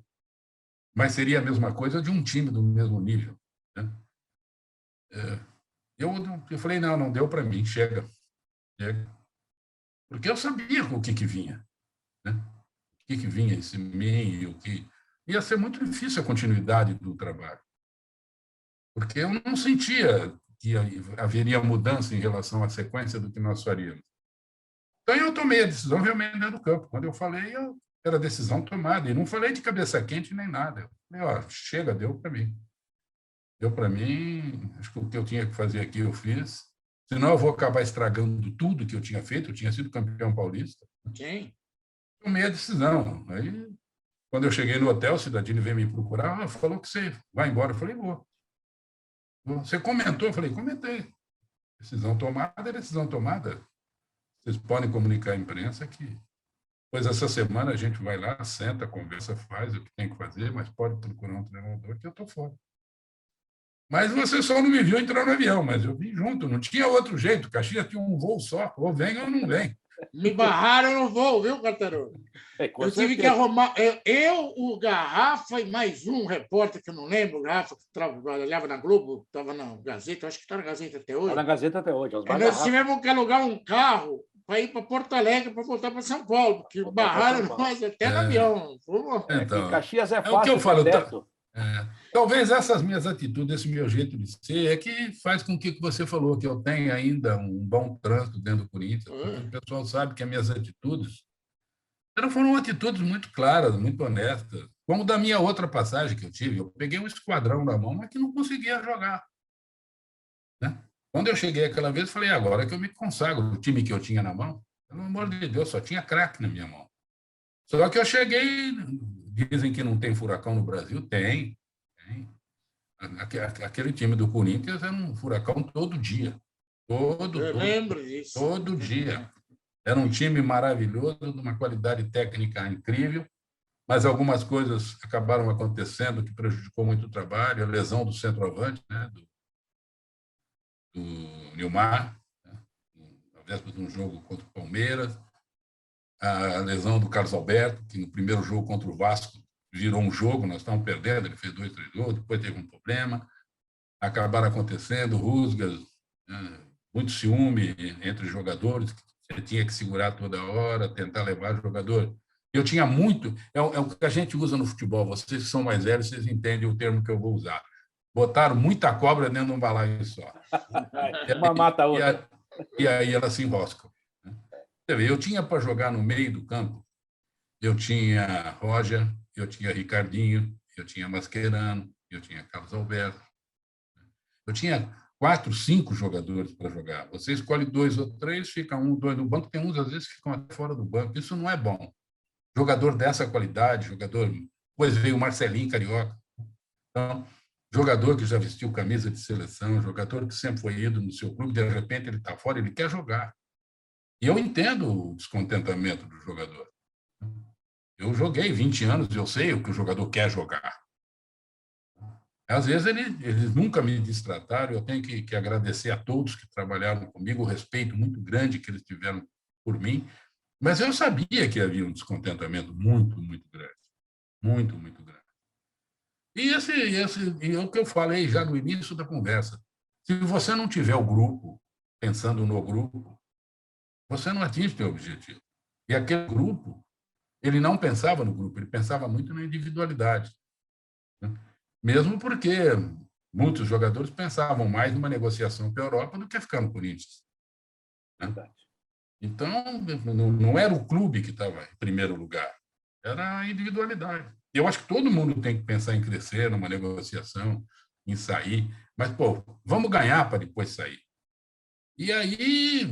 Speaker 3: mas seria a mesma coisa de um time do mesmo nível, né? Eu falei, não deu para mim, chega. Porque eu sabia o que vinha, né? O que vinha em mim, o que ia ser muito difícil a continuidade do trabalho, porque eu não sentia que haveria mudança em relação à sequência do que nós faríamos. Então eu tomei a decisão realmente dentro do campo. Quando eu falei, era decisão tomada, e não falei de cabeça quente nem nada. Eu falei, chega, deu para mim. Deu para mim, acho que o que eu tinha que fazer aqui eu fiz, senão eu vou acabar estragando tudo que eu tinha feito, eu tinha sido campeão paulista.
Speaker 2: Quem?
Speaker 3: Tomei a decisão. Aí, quando eu cheguei no hotel, o Cidadini veio me procurar, falou que você vai embora. Eu falei, vou. Você comentou? Eu falei, comentei. Decisão tomada é decisão tomada. Vocês podem comunicar à imprensa que depois essa semana a gente vai lá, senta, conversa, faz o que tem que fazer, mas pode procurar um treinador que eu estou fora. Mas você só não me viu entrar no avião, mas eu vim junto, não tinha outro jeito. Caxias tinha um voo só, ou vem ou não vem.
Speaker 2: Me barraram no voo, viu, Cartarudo? Eu tive que arrumar. O Garrafa e mais um repórter, que eu não lembro, o Garrafa, que trabalhava na Globo, estava na Gazeta, acho que está na Gazeta até hoje.
Speaker 1: Está na Gazeta até hoje.
Speaker 2: Nós tivemos que alugar um carro para ir para Porto Alegre para voltar para São Paulo, porque barraram nós até no avião.
Speaker 3: Então,
Speaker 1: Caxias é fácil.
Speaker 3: O que eu falo. Talvez essas minhas atitudes, esse meu jeito de ser, é que faz com que você falou, que eu tenha ainda um bom trânsito dentro do Corinthians. O pessoal sabe que as minhas atitudes foram atitudes muito claras, muito honestas. Como da minha outra passagem que eu tive, eu peguei um esquadrão na mão, mas que não conseguia jogar, né? Quando eu cheguei aquela vez, falei, agora que eu me consagro, o time que eu tinha na mão, pelo amor de Deus, só tinha craque na minha mão. Só que eu cheguei, dizem que não tem furacão no Brasil, tem. Aquele time do Corinthians era um furacão todo dia.
Speaker 2: Eu lembro disso.
Speaker 3: Todo dia. Era um time maravilhoso, de uma qualidade técnica incrível, mas algumas coisas acabaram acontecendo que prejudicou muito o trabalho, a lesão do centroavante, né, do Nilmar, né, na véspera de um jogo contra o Palmeiras, a lesão do Carlos Alberto, que no primeiro jogo contra o Vasco virou um jogo, nós estávamos perdendo, ele fez 2, 3 gols, depois teve um problema, acabaram acontecendo rusgas, né, muito ciúme entre os jogadores, que você tinha que segurar toda hora, tentar levar o jogador. Eu tinha muito, é o que a gente usa no futebol, vocês que são mais velhos, vocês entendem o termo que eu vou usar. Botaram muita cobra dentro de um balaio só.
Speaker 1: Uma mata a outra.
Speaker 3: E aí ela se enrosca. Eu tinha para jogar no meio do campo, eu tinha Roger, eu tinha Ricardinho, eu tinha Mascherano, eu tinha Carlos Alberto. Eu tinha 4, 5 jogadores para jogar. Você escolhe 2 ou 3, fica 1, 2 no banco, tem uns às vezes que ficam até fora do banco. Isso não é bom. Jogador dessa qualidade, depois veio o Marcelinho Carioca. Então, jogador que já vestiu camisa de seleção, jogador que sempre foi ídolo no seu clube, de repente ele está fora, ele quer jogar. E eu entendo o descontentamento do jogador. Eu joguei 20 anos, eu sei o que o jogador quer jogar. Às vezes, eles nunca me destrataram, eu tenho que agradecer a todos que trabalharam comigo, o respeito muito grande que eles tiveram por mim, mas eu sabia que havia um descontentamento muito, muito grande. Muito, muito grande. E é o que eu falei já no início da conversa. Se você não tiver o grupo, pensando no grupo, você não atinge o seu objetivo. E aquele grupo, ele não pensava no grupo, ele pensava muito na individualidade, né? Mesmo porque muitos jogadores pensavam mais numa negociação com a Europa do que ficar no Corinthians, né? Então, não era o clube que estava em primeiro lugar, era a individualidade. Eu acho que todo mundo tem que pensar em crescer, numa negociação, em sair, mas, vamos ganhar para depois sair. E aí,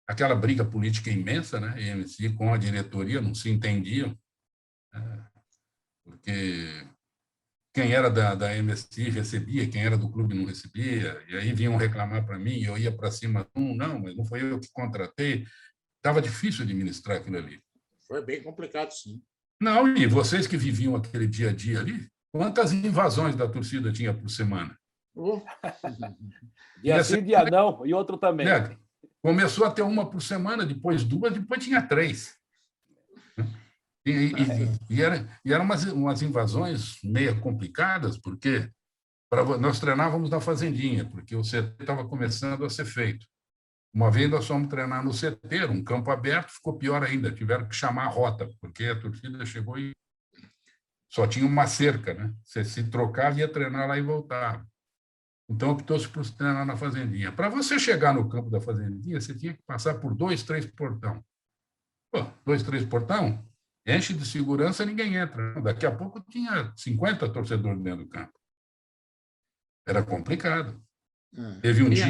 Speaker 3: aquela briga política imensa, né? EMC com a diretoria não se entendiam, né? Porque quem era da MSI recebia, quem era do clube não recebia, e aí vinham reclamar para mim, eu ia para cima, não, mas não foi eu que contratei. Estava difícil administrar aquilo ali.
Speaker 2: Foi bem complicado, sim.
Speaker 3: Não, e vocês que viviam aquele dia a dia ali, quantas invasões da torcida tinha por semana?
Speaker 2: Oh.
Speaker 1: Dia sim, dia não, e outro também.
Speaker 3: Né? Começou a ter uma por semana, depois duas, depois tinha 3. E eram umas invasões meio complicadas, porque nós treinávamos na fazendinha, porque o CT estava começando a ser feito. Uma vez nós fomos treinar no CT, um campo aberto, ficou pior ainda, tiveram que chamar a rota, porque a torcida chegou e só tinha uma cerca, né? Você se trocava, ia treinar lá e voltava. Então, optou-se por treinar na fazendinha. Para você chegar no campo da fazendinha, você tinha que passar por 2, 3 portão. Pô, 2, 3 portão, enche de segurança, ninguém entra. Daqui a pouco tinha 50 torcedores dentro do campo. Era complicado. Teve um dia...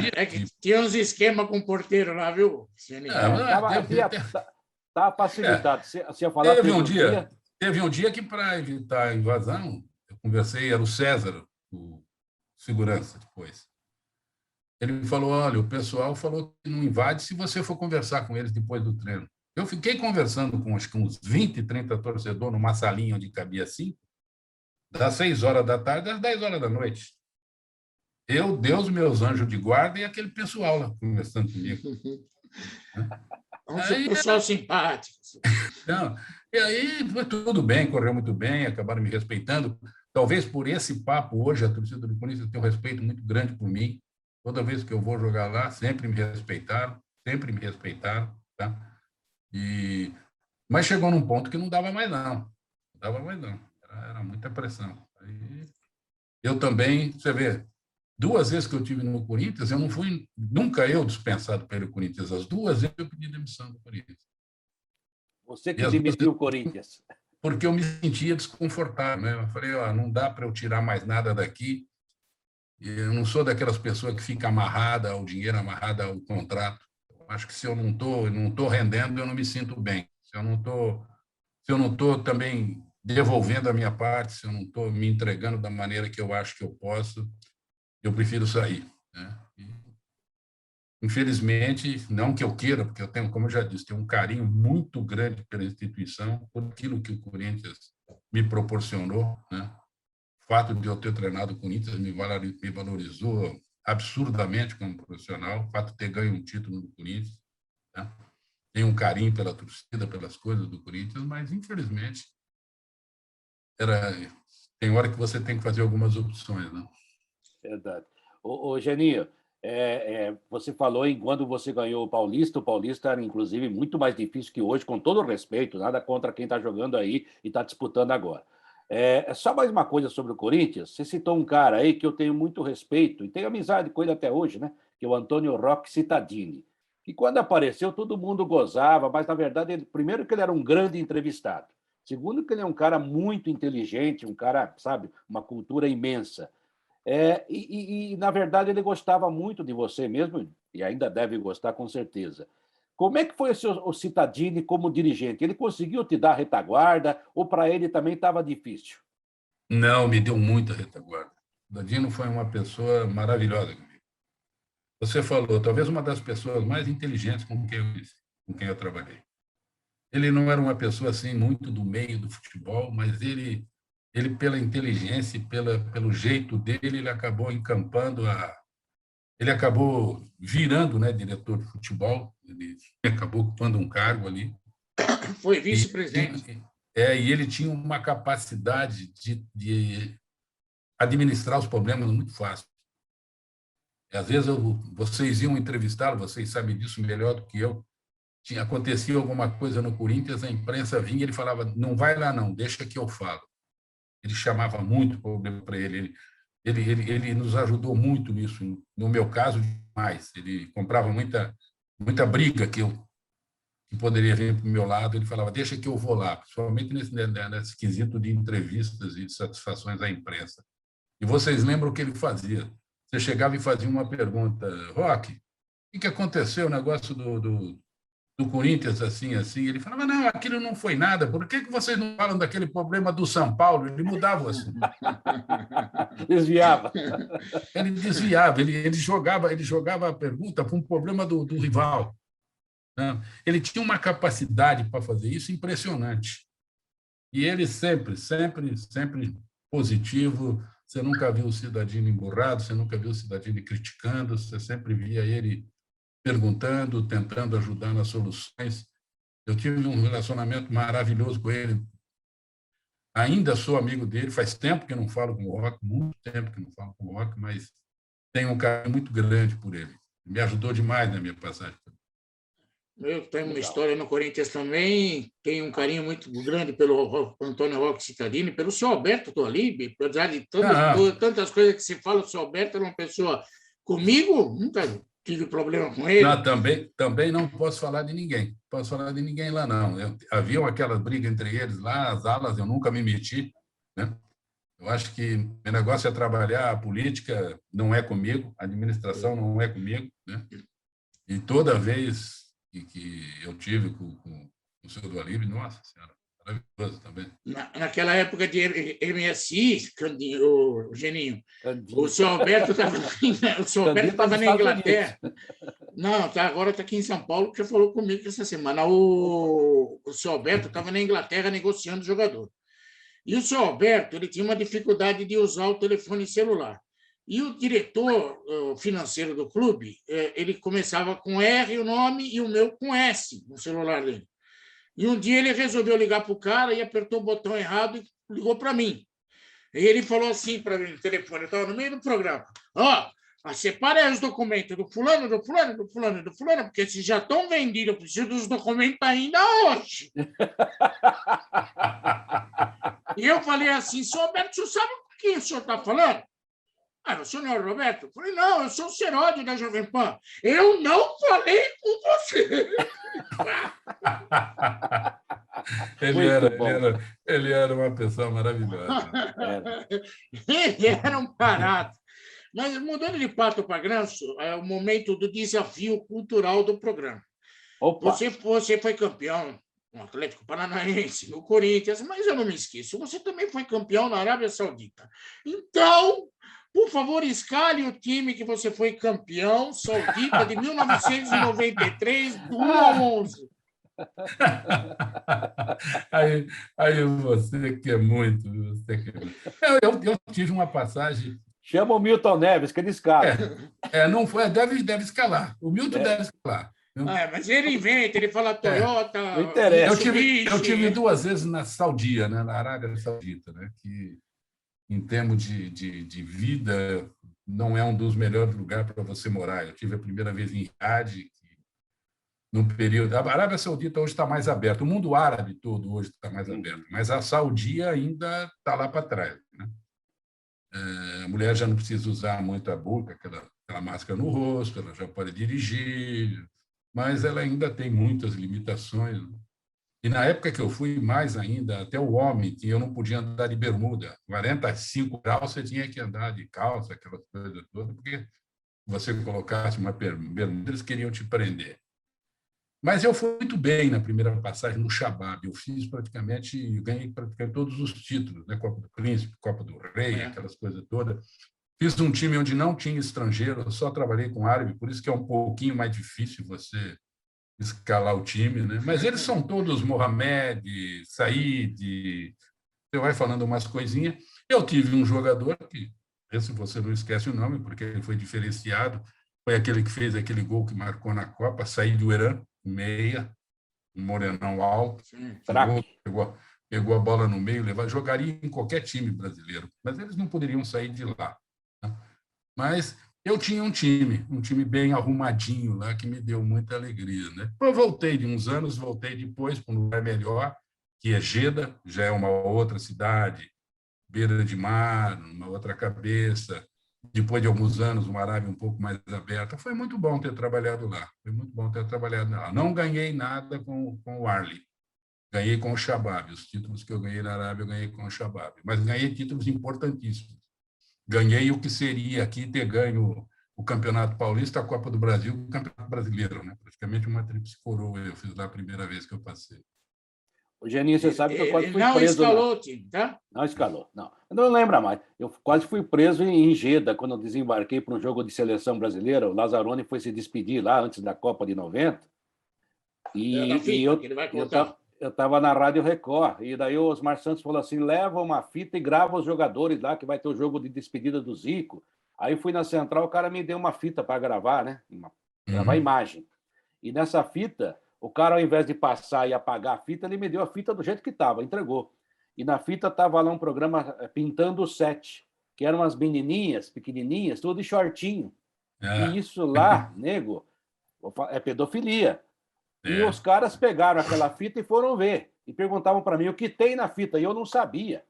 Speaker 2: tinha uns esquemas com o porteiro lá, viu?
Speaker 1: Estava facilitado. Você ia falar...
Speaker 3: Teve um dia que, para evitar a invasão, eu conversei, era o César, o segurança depois. Ele falou, olha, o pessoal falou que não invade se você for conversar com eles depois do treino. Eu fiquei conversando com acho que uns 20, 30 torcedores numa salinha onde cabia 5, das 6 horas da tarde às 10 horas da noite. Eu, Deus, meus anjos de guarda e aquele pessoal lá conversando comigo.
Speaker 2: Um pessoal simpático.
Speaker 3: Não, e aí foi tudo bem, correu muito bem, acabaram me respeitando. Talvez por esse papo hoje a torcida do Corinthians tem um respeito muito grande por mim. Toda vez que eu vou jogar lá, sempre me respeitaram, tá? Mas chegou num ponto que não dava mais não. Era muita pressão. Aí, eu também, você vê, 2 vezes que eu tive no Corinthians, eu não fui, nunca eu dispensado pelo Corinthians. As 2 vezes eu pedi demissão do Corinthians.
Speaker 1: Você que demitiu o Corinthians.
Speaker 3: Porque eu me sentia desconfortável, né? Eu falei, não dá para eu tirar mais nada daqui. Eu não sou daquelas pessoas que fica amarrada ao dinheiro, amarrada ao contrato. Eu acho que se eu não estou rendendo, eu não me sinto bem. Se eu não estou também devolvendo a minha parte, se eu não estou me entregando da maneira que eu acho que eu posso, eu prefiro sair, né? Infelizmente, não que eu queira, porque eu tenho, como eu já disse, tenho um carinho muito grande pela instituição, por aquilo que o Corinthians me proporcionou, né? O fato de eu ter treinado o Corinthians me valorizou absurdamente como profissional, o fato de ter ganho um título no Corinthians, né? Tenho um carinho pela torcida, pelas coisas do Corinthians, mas, infelizmente, tem hora que você tem que fazer algumas opções, né?
Speaker 1: Verdade. Ô, Geninho, você falou em quando você ganhou o Paulista era, inclusive, muito mais difícil que hoje, com todo o respeito, nada contra quem está jogando aí e está disputando agora. Só mais uma coisa sobre o Corinthians. Você citou um cara aí que eu tenho muito respeito e tenho amizade com ele até hoje, né? Que é o Antônio Roque Cittadini. E quando apareceu, todo mundo gozava, mas, na verdade, primeiro que ele era um grande entrevistado. Segundo que ele é um cara muito inteligente, um cara, sabe, uma cultura imensa. Na verdade, ele gostava muito de você mesmo, e ainda deve gostar, com certeza. Como é que foi o Cittadini como dirigente? Ele conseguiu te dar retaguarda ou para ele também estava difícil?
Speaker 3: Não, me deu muita retaguarda. O Cittadini foi uma pessoa maravilhosa comigo. Você falou, talvez uma das pessoas mais inteligentes com quem eu trabalhei. Ele não era uma pessoa assim muito do meio do futebol, mas ele pela inteligência e pelo jeito dele, ele acabou encampando ele acabou virando, né, diretor de futebol, ele acabou ocupando um cargo ali.
Speaker 2: Foi vice-presidente.
Speaker 3: E ele tinha uma capacidade de administrar os problemas muito fácil. E, às vezes vocês iam entrevistá-lo, vocês sabem disso melhor do que eu. Acontecia alguma coisa no Corinthians, a imprensa vinha e ele falava, não vai lá não, deixa que eu falo. Ele chamava muito problema para ele. Ele nos ajudou muito nisso. No meu caso, demais. Ele comprava muita briga que poderia vir para o meu lado. Ele falava, deixa que eu vou lá, principalmente nesse quesito de entrevistas e de satisfações à imprensa. E vocês lembram o que ele fazia? Você chegava e fazia uma pergunta, Roque, o que aconteceu, o negócio do Corinthians, assim. Ele falava, não, aquilo não foi nada, por que vocês não falam daquele problema do São Paulo? Ele mudava o assunto.
Speaker 1: Desviava.
Speaker 3: Ele desviava, ele jogava a pergunta para um problema do rival. Né? Ele tinha uma capacidade para fazer isso impressionante. E ele sempre, sempre, sempre positivo. Você nunca viu o Cittadini emburrado, você nunca viu o Cittadini criticando, você sempre via ele perguntando, tentando ajudar nas soluções. Eu tive um relacionamento maravilhoso com ele. Ainda sou amigo dele, faz tempo que não falo com o Roque, muito tempo que não falo com o Roque, mas tenho um carinho muito grande por ele. Me ajudou demais na minha passagem.
Speaker 2: Eu tenho uma história no Corinthians também, tenho um carinho muito grande pelo Antônio Roque Cittadini, pelo seu Alberto Tolib, apesar de tantas coisas que se fala, o seu Alberto era uma pessoa comigo, nunca tive problema com ele.
Speaker 3: Não, também não posso falar de ninguém. Não posso falar de ninguém lá, não. Havia aquela briga entre eles lá, as alas, eu nunca me meti. Né? Eu acho que meu negócio é trabalhar, a política não é comigo, a administração não é comigo. Né? E toda vez que eu tive com o senhor do Alibe, nossa senhora, maravilhoso também.
Speaker 2: Naquela época de MSI, o Geninho, o senhor Alberto estava na Inglaterra. Não, agora está aqui em São Paulo, porque falou comigo essa semana. O senhor Alberto estava na Inglaterra negociando jogador. E o senhor Alberto ele tinha uma dificuldade de usar o telefone celular. E o diretor financeiro do clube, ele começava com R o nome e o meu com S no celular dele. E um dia ele resolveu ligar para o cara e apertou o botão errado e ligou para mim. E ele falou assim para mim no telefone, eu estava no meio do programa: separa aí os documentos do fulano, do fulano, do fulano, do fulano, porque se já estão vendidos, eu preciso dos documentos ainda hoje. E eu falei assim: senhor Alberto, o senhor sabe com quem o senhor está falando? O senhor não é o Roberto? Eu falei: não, eu sou o Seródio da Jovem Pan. Eu não falei com você.
Speaker 3: Ele era uma pessoa maravilhosa.
Speaker 2: Ele era um barato. Mas, mudando de pato para ganso, é o momento do desafio cultural do programa. Você foi campeão no Atlético Paranaense, no Corinthians, mas eu não me esqueço, você também foi campeão na Arábia Saudita. Então, por favor, escale o time que você foi campeão saudita de 1993, do 1 ao 11.
Speaker 3: Aí você quer muito. Eu tive uma passagem.
Speaker 1: Chama o Milton Neves, que ele escala.
Speaker 3: Não foi, deve escalar. O Milton deve escalar.
Speaker 2: Mas ele inventa, ele fala Toyota.
Speaker 1: Não interessa.
Speaker 3: Eu tive 2 vezes na Saudia, né, na Arábia Saudita, né, que, em termos de vida, não é um dos melhores lugares para você morar. Eu tive a primeira vez em Riad, num período. A Arábia Saudita hoje está mais aberta. O mundo árabe todo hoje está mais aberto, mas a Saudia ainda está lá para trás. Né? A mulher já não precisa usar muito a burca, aquela máscara no rosto, ela já pode dirigir, mas ela ainda tem muitas limitações. E na época que eu fui, mais ainda, até o homem, que eu não podia andar de bermuda. 45 graus, você tinha que andar de calça, aquela coisa toda, porque se você colocasse uma bermuda, eles queriam te prender. Mas eu fui muito bem na primeira passagem no Shabab. Eu ganhei praticamente todos os títulos, né? Copa do Príncipe, Copa do Rei, aquelas coisas todas. Fiz um time onde não tinha estrangeiro, eu só trabalhei com árabe, por isso que é um pouquinho mais difícil você escalar o time, né? Mas eles são todos Mohamed, Said, você vai falando umas coisinhas. Eu tive um jogador que, se você não esquece o nome, porque ele foi diferenciado, foi aquele que fez aquele gol que marcou na Copa, Said do Irã, meia, um morenão alto, pegou a bola no meio, jogaria em qualquer time brasileiro, mas eles não poderiam sair de lá. Né? Mas eu tinha um time bem arrumadinho lá, que me deu muita alegria. Né? Eu voltei de uns anos, voltei depois para um lugar melhor, que é Jeddah, já é uma outra cidade, beira de mar, uma outra cabeça. Depois de alguns anos, uma Arábia um pouco mais aberta. Foi muito bom ter trabalhado lá. Não ganhei nada com o Arli. Ganhei com o Shabab. Os títulos que eu ganhei na Arábia, eu ganhei com o Shabab. Mas ganhei títulos importantíssimos. Ganhei o que seria aqui ter ganho o Campeonato Paulista, a Copa do Brasil, o Campeonato Brasileiro. Né? Praticamente uma tríplice coroa eu fiz lá a primeira vez que eu passei.
Speaker 1: O Geninho, você sabe que eu quase fui preso.
Speaker 2: Não escalou o time, tá?
Speaker 1: Não escalou, não. Eu não lembro mais. Eu quase fui preso em Jeddah, quando eu desembarquei para um jogo de seleção brasileira. O Lazzaroni foi se despedir lá antes da Copa de 90.
Speaker 2: Da
Speaker 1: E
Speaker 2: fita que ele vai contar.
Speaker 1: eu estava na Rádio Record, e daí o Osmar Santos falou assim: leva uma fita e grava os jogadores lá, que vai ter o jogo de despedida do Zico. Aí fui na central, o cara me deu uma fita para gravar, né? Gravar a imagem. E nessa fita, o cara, ao invés de passar e apagar a fita, ele me deu a fita do jeito que estava, entregou. E na fita estava lá um programa pintando o set, que eram umas menininhas, pequenininhas, tudo de shortinho. E isso lá, nego, é pedofilia. E os caras pegaram aquela fita e foram ver. E perguntavam para mim o que tem na fita. E eu não sabia.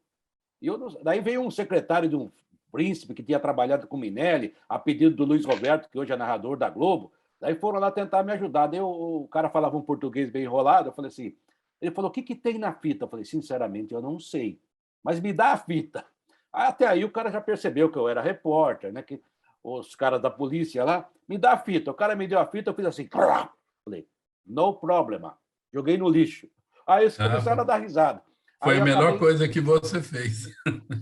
Speaker 1: Daí veio um secretário de um príncipe que tinha trabalhado com o Minelli, a pedido do Luiz Roberto, que hoje é narrador da Globo. Daí foram lá tentar me ajudar. Daí o cara falava um português bem enrolado. Eu falei assim... Ele falou, o que tem na fita? Eu falei, sinceramente, eu não sei. Mas me dá a fita. Até aí o cara já percebeu que eu era repórter, né? Que os caras da polícia lá, me dá a fita. O cara me deu a fita, eu fiz assim... Falei, no problema. Joguei no lixo. Aí eles começaram a dar risada.
Speaker 3: Foi a melhor coisa que você fez.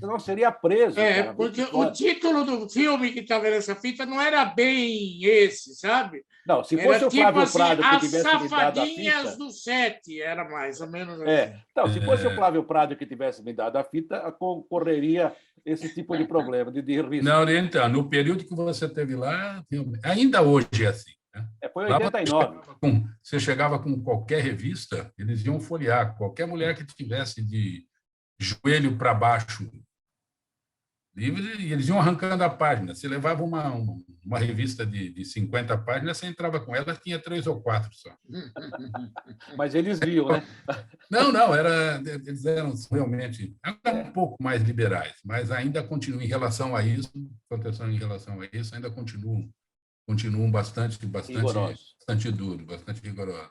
Speaker 1: Senão seria preso. Cara,
Speaker 2: porque o título do filme que estava nessa fita não era bem esse, sabe?
Speaker 1: Não, se fosse era o Flávio
Speaker 2: tipo
Speaker 1: Prado
Speaker 2: assim,
Speaker 1: que tivesse me dado a fita...
Speaker 2: As Safadinhas do 7, era mais ou menos assim.
Speaker 1: Então, se fosse o Flávio Prado que tivesse me dado a fita, correria esse tipo de problema, de risco.
Speaker 3: Não, então, no período que você teve lá, ainda hoje é assim. Né?
Speaker 1: Foi em 89.
Speaker 3: Você chegava com qualquer revista, eles iam folhear. Qualquer mulher que tivesse de joelho para baixo livre, e eles iam arrancando a página. Você levava uma revista de 50 páginas, você entrava com ela, tinha 3 ou 4 só.
Speaker 1: Mas eles viam, né?
Speaker 3: Não, eles eram realmente um pouco mais liberais, mas ainda continuam em relação a isso, proteção em relação a isso, ainda continuam bastante duro, bastante rigoroso.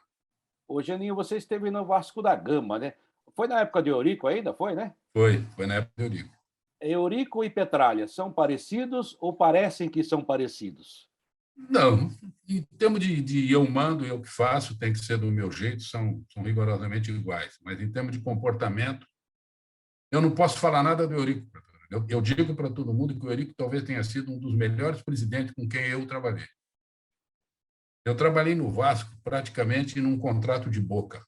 Speaker 1: Ô, Geninho, você esteve no Vasco da Gama, né? Foi na época de Eurico ainda, foi, né?
Speaker 3: Foi na época de Eurico.
Speaker 1: Eurico e Petralha são parecidos ou parecem que são parecidos?
Speaker 3: Não, em termos de eu mando, eu que faço, tem que ser do meu jeito, são rigorosamente iguais. Mas em termos de comportamento, eu não posso falar nada do Eurico. Eu digo para todo mundo que o Eurico talvez tenha sido um dos melhores presidentes com quem eu trabalhei. Eu trabalhei no Vasco praticamente num contrato de boca.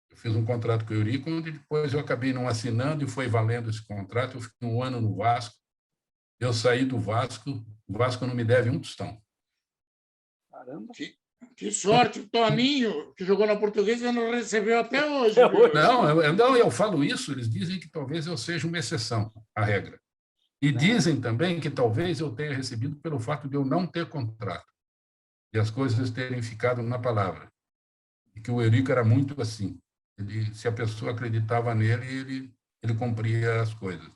Speaker 3: Eu fiz um contrato com o Eurico, onde depois eu acabei não assinando e foi valendo esse contrato. Eu fiquei 1 ano no Vasco. Eu saí do Vasco, o Vasco não me deve um tostão.
Speaker 2: Caramba! Que sorte, o Toninho, que jogou na Portuguesa, não recebeu até hoje.
Speaker 3: Não, eu falo isso, eles dizem que talvez eu seja uma exceção à regra. E dizem também que talvez eu tenha recebido pelo fato de eu não ter contrato e as coisas terem ficado na palavra. E que o Eurico era muito assim. Se a pessoa acreditava nele, ele cumpria as coisas.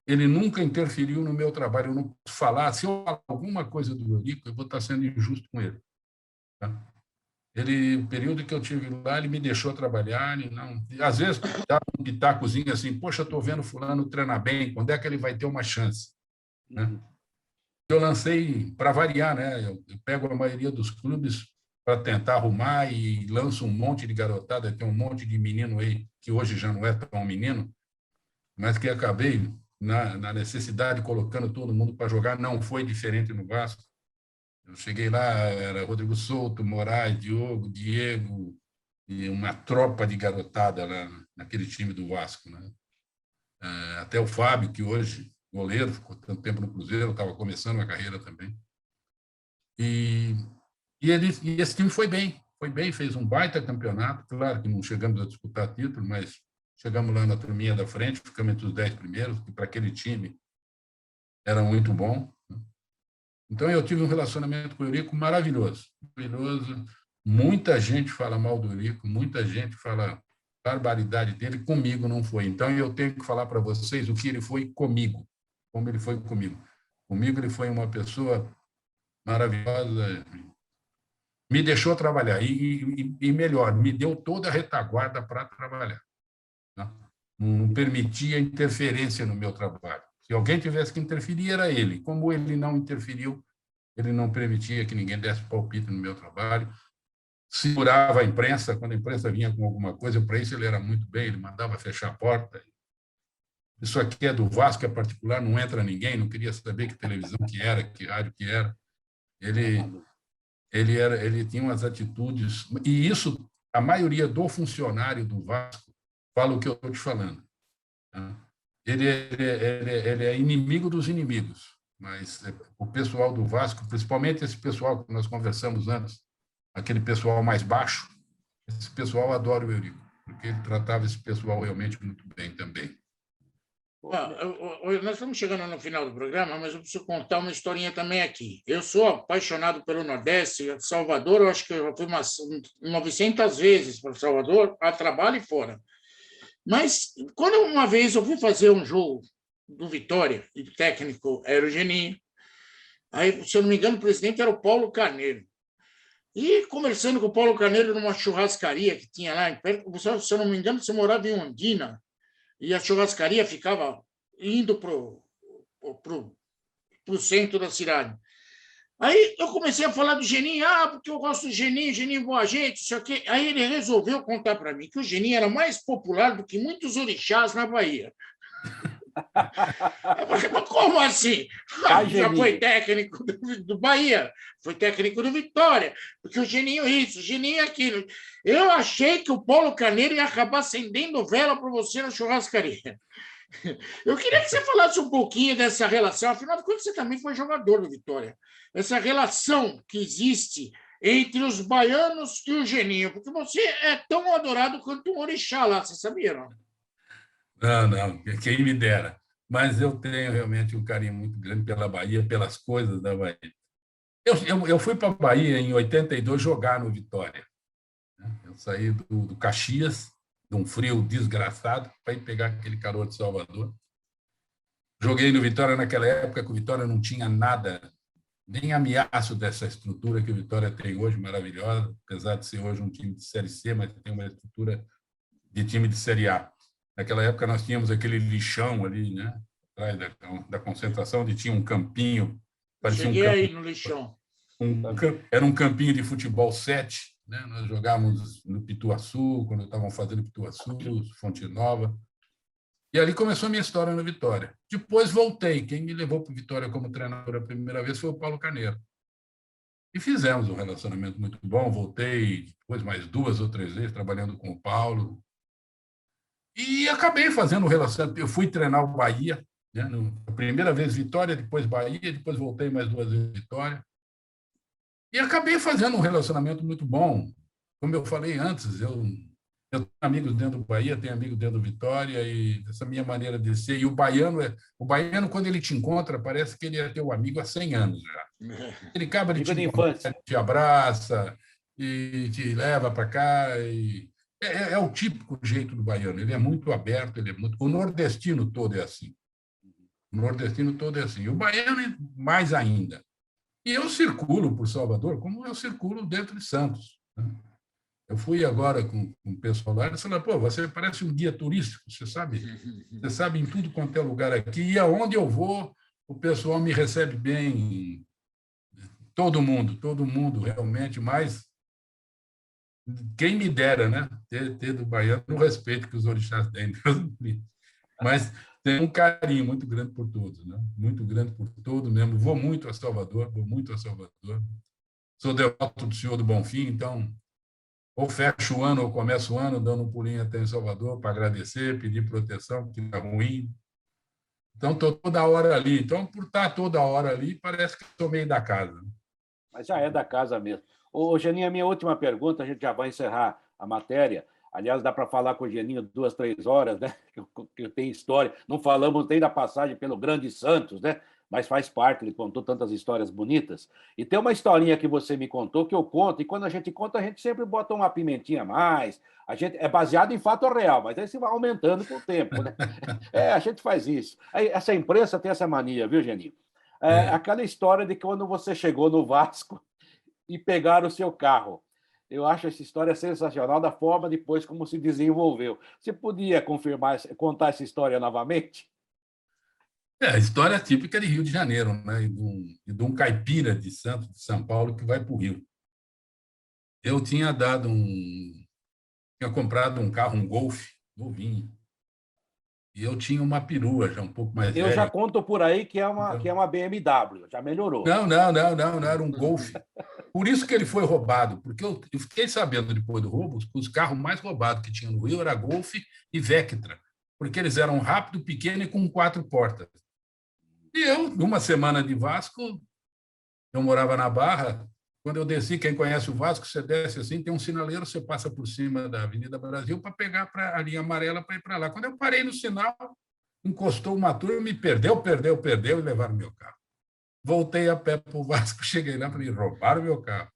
Speaker 3: Ele nunca interferiu no meu trabalho. Eu não posso falar. Se eu falar alguma coisa do Eurico, eu vou estar sendo injusto com ele. Tá? O período que eu tive lá, ele me deixou trabalhar. Às vezes, dá um pitacozinho assim, poxa, estou vendo fulano treinar bem, quando é que ele vai ter uma chance? Né? Eu lancei, para variar, né? Eu pego a maioria dos clubes para tentar arrumar e lanço um monte de garotada. Tem um monte de menino aí, que hoje já não é tão menino, mas que acabei, na necessidade, colocando todo mundo para jogar. Não foi diferente no Vasco. Eu cheguei lá, era Rodrigo Souto, Moraes, Diogo, Diego, e uma tropa de garotada lá naquele time do Vasco. Né? Até o Fábio, que hoje, goleiro, ficou tanto tempo no Cruzeiro, estava começando a carreira também. E esse time foi bem, fez um baita campeonato. Claro que não chegamos a disputar título, mas chegamos lá na turminha da frente, ficamos entre os 10 primeiros, que para aquele time era muito bom. Então, eu tive um relacionamento com o Eurico maravilhoso. Muita gente fala mal do Eurico, muita gente fala barbaridade dele, comigo não foi. Então, eu tenho que falar para vocês o que ele foi comigo, como ele foi comigo. Comigo, ele foi uma pessoa maravilhosa, me deixou trabalhar e melhor, me deu toda a retaguarda para trabalhar. Não permitia interferência no meu trabalho. Se alguém tivesse que interferir, era ele. Como ele não interferiu, ele não permitia que ninguém desse palpite no meu trabalho. Segurava a imprensa, quando a imprensa vinha com alguma coisa, para isso ele era muito bem, ele mandava fechar a porta. Isso aqui é do Vasco, é particular, não entra ninguém, não queria saber que televisão que era, que rádio que era. Ele ele tinha umas atitudes, e isso, a maioria do funcionário do Vasco fala o que eu estou te falando. Tá? Ele é inimigo dos inimigos, mas o pessoal do Vasco, principalmente esse pessoal que nós conversamos antes, aquele pessoal mais baixo, esse pessoal adora o Eurico, porque ele tratava esse pessoal realmente muito bem também.
Speaker 2: Nós estamos chegando no final do programa, mas eu preciso contar uma historinha também aqui. Eu sou apaixonado pelo Nordeste, Salvador, eu acho que eu fui umas 900 vezes para Salvador, a trabalho e fora. Mas, quando uma vez eu fui fazer um jogo do Vitória, e o técnico era o Geninho, aí, se eu não me engano, o presidente era o Paulo Carneiro. E conversando com o Paulo Carneiro numa churrascaria que tinha lá em perto, se eu não me engano, você morava em Ondina, e a churrascaria ficava indo para o centro da cidade. Aí eu comecei a falar do Geninho, porque eu gosto do Geninho, Geninho boa gente, isso aqui. Aí ele resolveu contar para mim que o Geninho era mais popular do que muitos orixás na Bahia. Eu falei, mas como assim? Já foi técnico do Bahia, foi técnico do Vitória, porque o Geninho isso, o Geninho aquilo. Eu achei que o Paulo Carneiro ia acabar acendendo vela para você na churrascaria. Eu queria que você falasse um pouquinho dessa relação, afinal de contas, você também foi jogador do Vitória. Essa relação que existe entre os baianos e o Geninho, porque você é tão adorado quanto um orixá lá, você sabia, não?
Speaker 3: Não, quem me dera. Mas eu tenho realmente um carinho muito grande pela Bahia, pelas coisas da Bahia. Eu fui para a Bahia em 82 jogar no Vitória. Eu saí do Caxias, de um frio desgraçado, para ir pegar aquele calor de Salvador. Joguei no Vitória naquela época, que o Vitória não tinha nada, nem ameaço dessa estrutura que o Vitória tem hoje, maravilhosa, apesar de ser hoje um time de Série C, mas tem uma estrutura de time de Série A. Naquela época nós tínhamos aquele lixão ali, né, atrás da concentração, onde tinha um campinho.
Speaker 2: Cheguei aí no lixão.
Speaker 3: Era um campinho de futebol 7, né? Nós jogávamos no Pituaçu, quando estavam fazendo Pituaçu, Fonte Nova. E ali começou a minha história no Vitória. Depois voltei. Quem me levou para o Vitória como treinador a primeira vez foi o Paulo Carneiro. E fizemos um relacionamento muito bom. Voltei depois mais 2 ou 3 vezes trabalhando com o Paulo. E acabei fazendo um relacionamento. Eu fui treinar o Bahia, né? A primeira vez Vitória, depois Bahia, depois voltei mais 2 vezes Vitória. E acabei fazendo um relacionamento muito bom. Como eu falei antes, eu tenho amigos dentro do Bahia, tenho amigos dentro do Vitória, e essa minha maneira de ser. E o baiano, quando ele te encontra, parece que ele é teu amigo há 100 anos já. Ele acaba de te abraça e te leva para cá. É o típico jeito do baiano. Ele é muito aberto, o nordestino todo é assim. O nordestino todo é assim. E o baiano é mais ainda. E eu circulo por Salvador como eu circulo dentro de Santos. Eu fui agora com o pessoal lá e falei, pô, você parece um guia turístico, você sabe em tudo quanto é lugar aqui, e aonde eu vou, o pessoal me recebe bem, todo mundo realmente, mas quem me dera, né, ter do baiano o respeito que os orixás têm, mas tem um carinho muito grande por todos, né? Muito grande por todos mesmo. Vou muito a Salvador. Sou devoto do Senhor do Bonfim, então ou fecho o ano ou começo o ano dando um pulinho até em Salvador para agradecer, pedir proteção, porque está ruim. Então, estou toda hora ali. Então, por estar toda hora ali, parece que estou meio da casa.
Speaker 1: Mas já é da casa mesmo. Ô, Geninho, a minha última pergunta, a gente já vai encerrar a matéria. Aliás, dá para falar com o Geninho 2, 3 horas, né? Que tem história. Não falamos nem da passagem pelo Grande Santos, né? Mas faz parte, ele contou tantas histórias bonitas. E tem uma historinha que você me contou, que eu conto, e quando a gente conta, a gente sempre bota uma pimentinha a mais. A gente é baseado em fato real, mas aí você vai aumentando com o tempo, né? A gente faz isso. Aí, essa imprensa tem essa mania, viu, Geninho? Aquela história de quando você chegou no Vasco e pegaram o seu carro. Eu acho essa história sensacional, da forma depois como se desenvolveu. Você podia contar essa história novamente?
Speaker 3: A história típica de Rio de Janeiro, né? E de um caipira de Santos, de São Paulo, que vai para o Rio. Eu tinha comprado um carro, um Golf, novinho. E eu tinha uma perua já um pouco mais velha.
Speaker 1: Eu já conto por aí que é uma BMW, já melhorou.
Speaker 3: Não, era um Golf. Por isso que ele foi roubado, porque eu fiquei sabendo depois do roubo que os carros mais roubados que tinha no Rio era Golf e Vectra, porque eles eram rápido, pequeno e com 4 portas. E eu, numa semana de Vasco, eu morava na Barra, quando eu desci, quem conhece o Vasco, você desce assim, tem um sinaleiro, você passa por cima da Avenida Brasil para pegar a linha amarela para ir para lá. Quando eu parei no sinal, encostou uma turma, me perdeu e levaram meu carro. Voltei a pé para o Vasco, cheguei lá e falei, roubaram meu carro.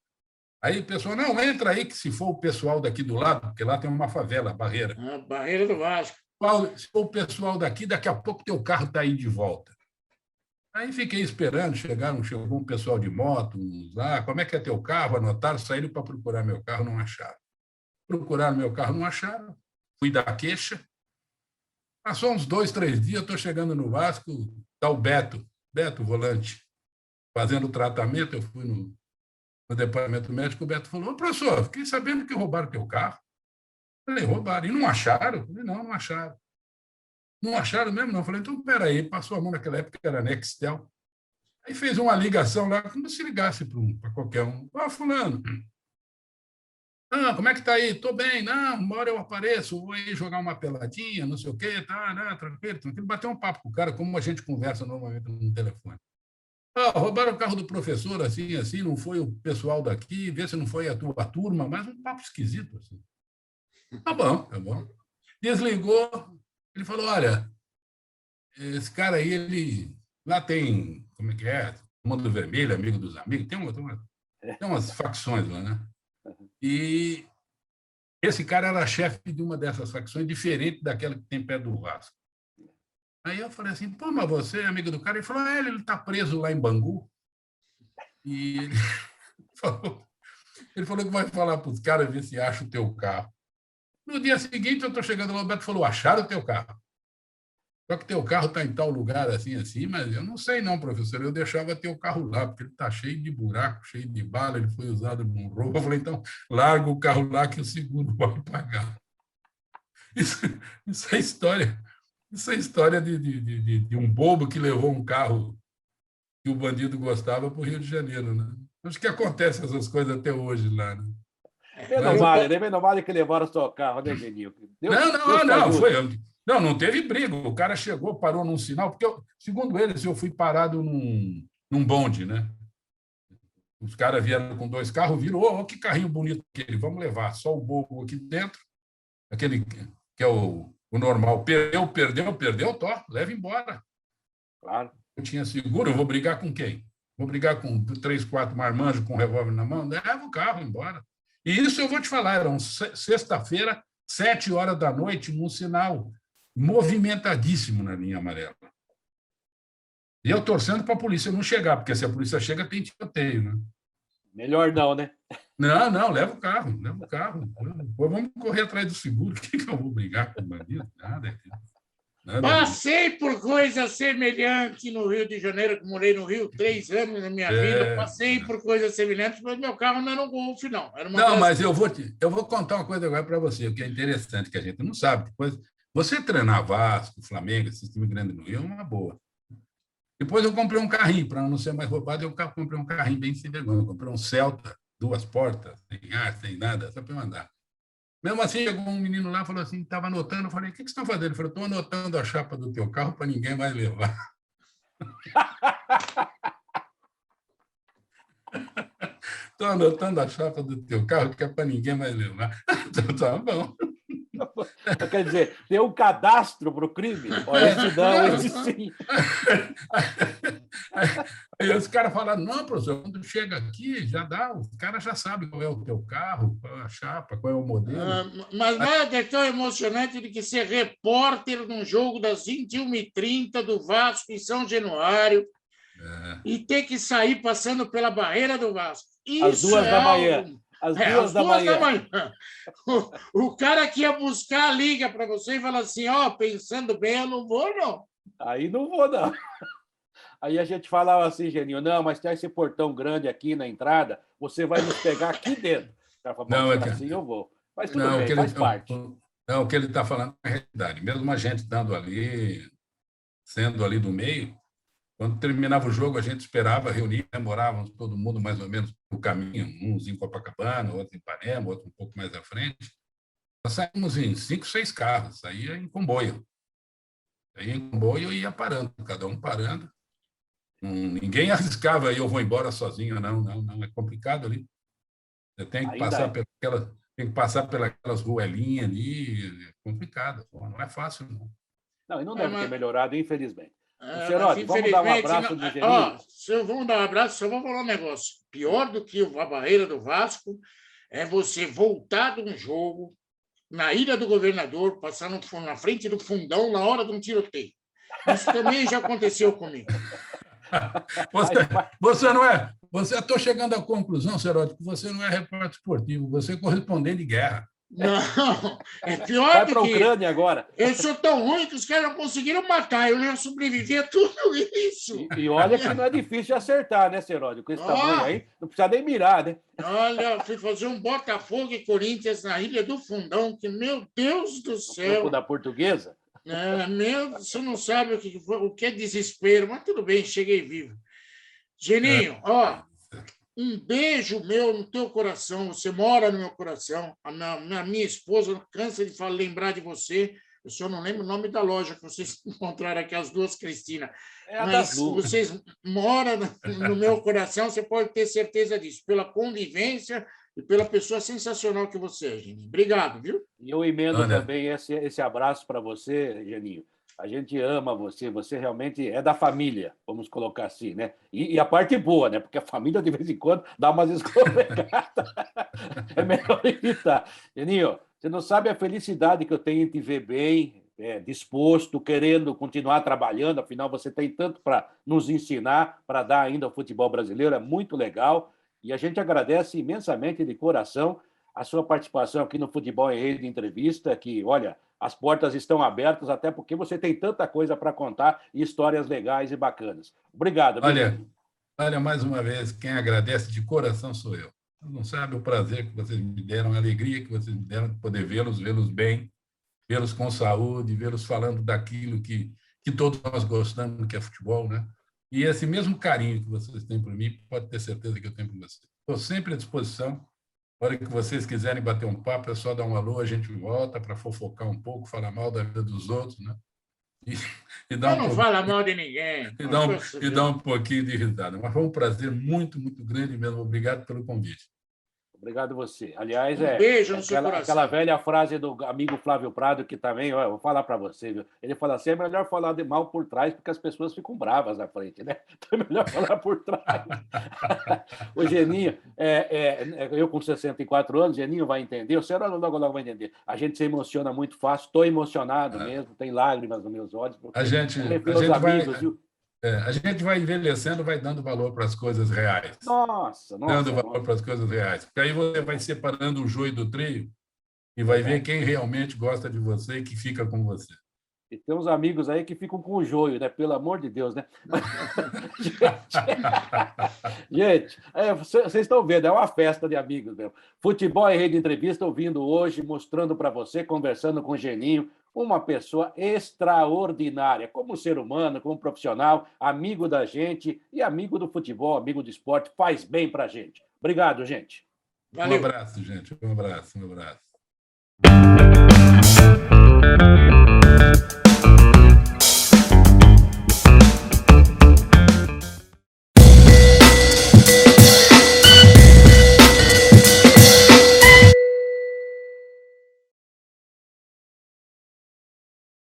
Speaker 3: Aí o pessoal, não, entra aí, que se for o pessoal daqui do lado, porque lá tem uma favela, Barreira.
Speaker 2: A Barreira do Vasco.
Speaker 3: Se for o pessoal daqui, daqui a pouco teu carro está aí de volta. Aí fiquei esperando, chegou um pessoal de moto, uns lá, como é que é teu carro? Anotaram, saíram para procurar meu carro, não acharam. Procuraram meu carro, não acharam. Fui dar queixa. Passou uns 2, 3 dias, estou chegando no Vasco, está o Beto, volante, fazendo o tratamento. Eu fui no departamento médico, o Beto falou, professor, fiquei sabendo que roubaram teu carro. Falei, roubaram. E não acharam? Falei, não acharam. Não acharam mesmo, não. Falei, então, espera aí, passou a mão naquela época, que era Nextel. Aí fez uma ligação lá, como se ligasse para qualquer um. Fulano. Como é que está aí? Estou bem. Não, uma hora eu apareço, vou aí jogar uma peladinha, não sei o quê, tá, tranquilo. Bateu um papo com o cara, como a gente conversa normalmente no telefone. Roubaram o carro do professor, assim, não foi o pessoal daqui, vê se não foi a tua turma, mas um papo esquisito, assim. Tá bom. Desligou. Ele falou, olha, esse cara aí, ele lá tem, como é que é? Mundo Vermelho, amigo dos amigos, tem umas facções lá, né? E esse cara era chefe de uma dessas facções, diferente daquela que tem perto do Vasco. Aí eu falei assim, pô, mas você é amigo do cara? Ele falou, ele está preso lá em Bangu. E ele falou que vai falar para os caras ver se acha o teu carro. No dia seguinte, eu estou chegando lá, o Beto falou, acharam o teu carro. Só que teu carro está em tal lugar, assim, mas eu não sei não, professor, eu deixava teu carro lá, porque ele está cheio de buraco, cheio de bala, ele foi usado num roubo. Eu falei, então, larga o carro lá que o seguro vai pagar. Isso é história de um bobo que levou um carro que o bandido gostava para o Rio de Janeiro, né? Acho que acontece essas coisas até hoje lá, né?
Speaker 1: Menos vale que levaram o seu carro, né, Genil?
Speaker 3: Não teve briga. O cara chegou, parou num sinal, porque, segundo eles, eu fui parado num bonde, né? Os caras vieram com 2 carros, virou, que carrinho bonito aquele, vamos levar. Só o bobo aqui dentro, aquele que é o normal. Perdeu, leva embora.
Speaker 1: Claro.
Speaker 3: Eu tinha seguro, eu vou brigar com quem? Vou brigar com 3, 4 marmanjos com um revólver na mão? Leva o carro embora. E isso eu vou te falar, era sexta-feira, 7 horas da noite, num sinal movimentadíssimo na linha amarela. E eu torcendo para a polícia não chegar, porque se a polícia chega, tem tiroteio, né?
Speaker 1: Melhor não, né?
Speaker 3: Não, leva o carro. Vamos correr atrás do seguro. O que eu vou brigar com o bandido? Nada.
Speaker 2: Passei por coisas semelhantes no Rio de Janeiro, que morei no Rio 3 anos na minha vida. Passei por coisas semelhantes, mas meu carro não era um Golf, não.
Speaker 3: Mas eu vou contar uma coisa agora para você, que é interessante, que a gente não sabe. Depois, você treinar Vasco, Flamengo, esse time grande no Rio, é uma boa. Depois eu comprei um carrinho, para não ser mais roubado, eu comprei um carrinho bem sem vergonha. Eu comprei um Celta, 2 portas, sem ar, sem nada, só para eu andar. Mesmo assim, chegou um menino lá e falou assim, estava anotando. Eu falei, o que você está fazendo? Ele falou, estou anotando a chapa do teu carro para ninguém mais levar. Estou anotando a chapa do teu carro que é para ninguém mais levar. Então, tá bom.
Speaker 1: Quer dizer, tem um cadastro para o crime? Esse não, esse sim.
Speaker 3: Aí os caras falaram, não, professor, quando chega aqui, já dá, os caras já sabem qual é o teu carro, qual é a chapa, qual é o modelo.
Speaker 2: Mas nada é tão emocionante do que ser repórter num jogo das 21h30 do Vasco em São Januário e ter que sair passando pela barreira do Vasco.
Speaker 1: Às 2 da manhã. Às 2 da manhã.
Speaker 2: O cara que ia buscar liga para você e fala assim, pensando bem, eu não vou, não.
Speaker 1: Aí não vou, não. Aí a gente falava assim, Geninho, não, mas tem esse portão grande aqui na entrada, você vai nos pegar aqui dentro. O cara falou, assim eu vou. Mas tudo bem, faz parte.
Speaker 3: Não, o que ele está falando é a realidade. Mesmo a gente estando ali, sendo ali do meio, Quando terminava o jogo, a gente esperava reunir, né? Morávamos todo mundo mais ou menos no caminho, uns em Copacabana, outros em Ipanema, outro um pouco mais à frente. Nós saímos em 5, 6 carros, saía em comboio. Saía em comboio e ia parando, cada um parando. Ninguém arriscava aí, eu vou embora sozinho, não, é complicado ali. Você tem que passar pelas ruelinhas ali, é complicado, não é fácil, não.
Speaker 1: Não, e não deve ter melhorado, infelizmente.
Speaker 2: Seródio,
Speaker 1: vamos dar um abraço do Geninho?
Speaker 2: Vamos dar um abraço, só vou falar um negócio. Pior do que a barreira do Vasco é você voltar de um jogo na Ilha do Governador, passar na frente do fundão na hora de um tiroteio. Isso também já aconteceu comigo.
Speaker 3: Você não é... Estou chegando à conclusão, Seródio, que você não é repórter esportivo, você é correspondente de guerra.
Speaker 2: Não, é pior
Speaker 1: Vai
Speaker 2: do que...
Speaker 1: para a Ucrânia agora.
Speaker 2: Eu sou tão ruim que os caras não conseguiram matar. Eu ia sobreviver a tudo isso.
Speaker 1: E olha que não é difícil de acertar, né, Seródio? Com esse tamanho aí, não precisa nem mirar, né?
Speaker 2: Olha, fui fazer um Botafogo e Corinthians na Ilha do Fundão, que, meu Deus do céu...
Speaker 1: Campo da Portuguesa?
Speaker 2: Você não sabe o que é desespero, mas tudo bem, cheguei vivo. Geninho, um beijo meu no teu coração. Você mora no meu coração. A minha esposa não cansa de lembrar de você. Eu só não lembro o nome da loja que vocês encontraram aqui, as duas Cristina. Mas vocês moram no meu coração, você pode ter certeza disso, pela convivência e pela pessoa sensacional que você é, Geninho. Obrigado, viu?
Speaker 1: E eu emendo também esse abraço para você, Geninho. A gente ama você realmente é da família, vamos colocar assim, né? E a parte boa, né? Porque a família, de vez em quando, dá umas escorregadas. É melhor evitar. Geninho, você não sabe a felicidade que eu tenho em te ver bem, disposto, querendo continuar trabalhando, afinal você tem tanto para nos ensinar, para dar ainda ao futebol brasileiro, é muito legal. E a gente agradece imensamente de coração a sua participação aqui no Futebol em Rede Entrevista, que, olha, as portas estão abertas, até porque você tem tanta coisa para contar e histórias legais e bacanas. Obrigado.
Speaker 3: Olha, mais uma vez, quem agradece de coração sou eu. Você não sabe o prazer que vocês me deram, a alegria que vocês me deram de poder vê-los bem, vê-los com saúde, vê-los falando daquilo que todos nós gostamos, que é futebol, né? E esse mesmo carinho que vocês têm por mim, pode ter certeza que eu tenho por vocês. Estou sempre à disposição. Na hora que vocês quiserem bater um papo, é só dar um alô, a gente volta para fofocar um pouco, falar mal da vida dos outros, né?
Speaker 2: Não fala mal de ninguém.
Speaker 3: E dar um pouquinho de risada. Mas foi um prazer muito, muito grande mesmo. Obrigado pelo convite.
Speaker 1: Obrigado a você. Aliás,
Speaker 2: beijo no seu coração.
Speaker 1: Aquela velha frase do amigo Flávio Prado, que também, eu vou falar para você, viu? Ele fala assim, é melhor falar de mal por trás, porque as pessoas ficam bravas na frente, né? Então é melhor falar por trás. O Geninho, eu com 64 anos, Geninho vai entender, o senhor logo vai entender. A gente se emociona muito fácil, estou emocionado mesmo, tem lágrimas nos meus olhos.
Speaker 3: A gente vai envelhecendo, vai dando valor para as coisas reais.
Speaker 1: Nossa.
Speaker 3: Dando valor para as coisas reais. Porque aí você vai separando o joio do trigo e vai ver quem realmente gosta de você e que fica com você.
Speaker 1: E tem uns amigos aí que ficam com o joio, né? Pelo amor de Deus, né? Gente, vocês estão vendo, é uma festa de amigos mesmo. Futebol em Rede Entrevista, ouvindo hoje, mostrando para você, conversando com o Geninho, uma pessoa extraordinária, como ser humano, como profissional, amigo da gente e amigo do futebol, amigo do esporte, faz bem para a gente. Obrigado, gente.
Speaker 3: Valeu. Um abraço, gente. Um abraço.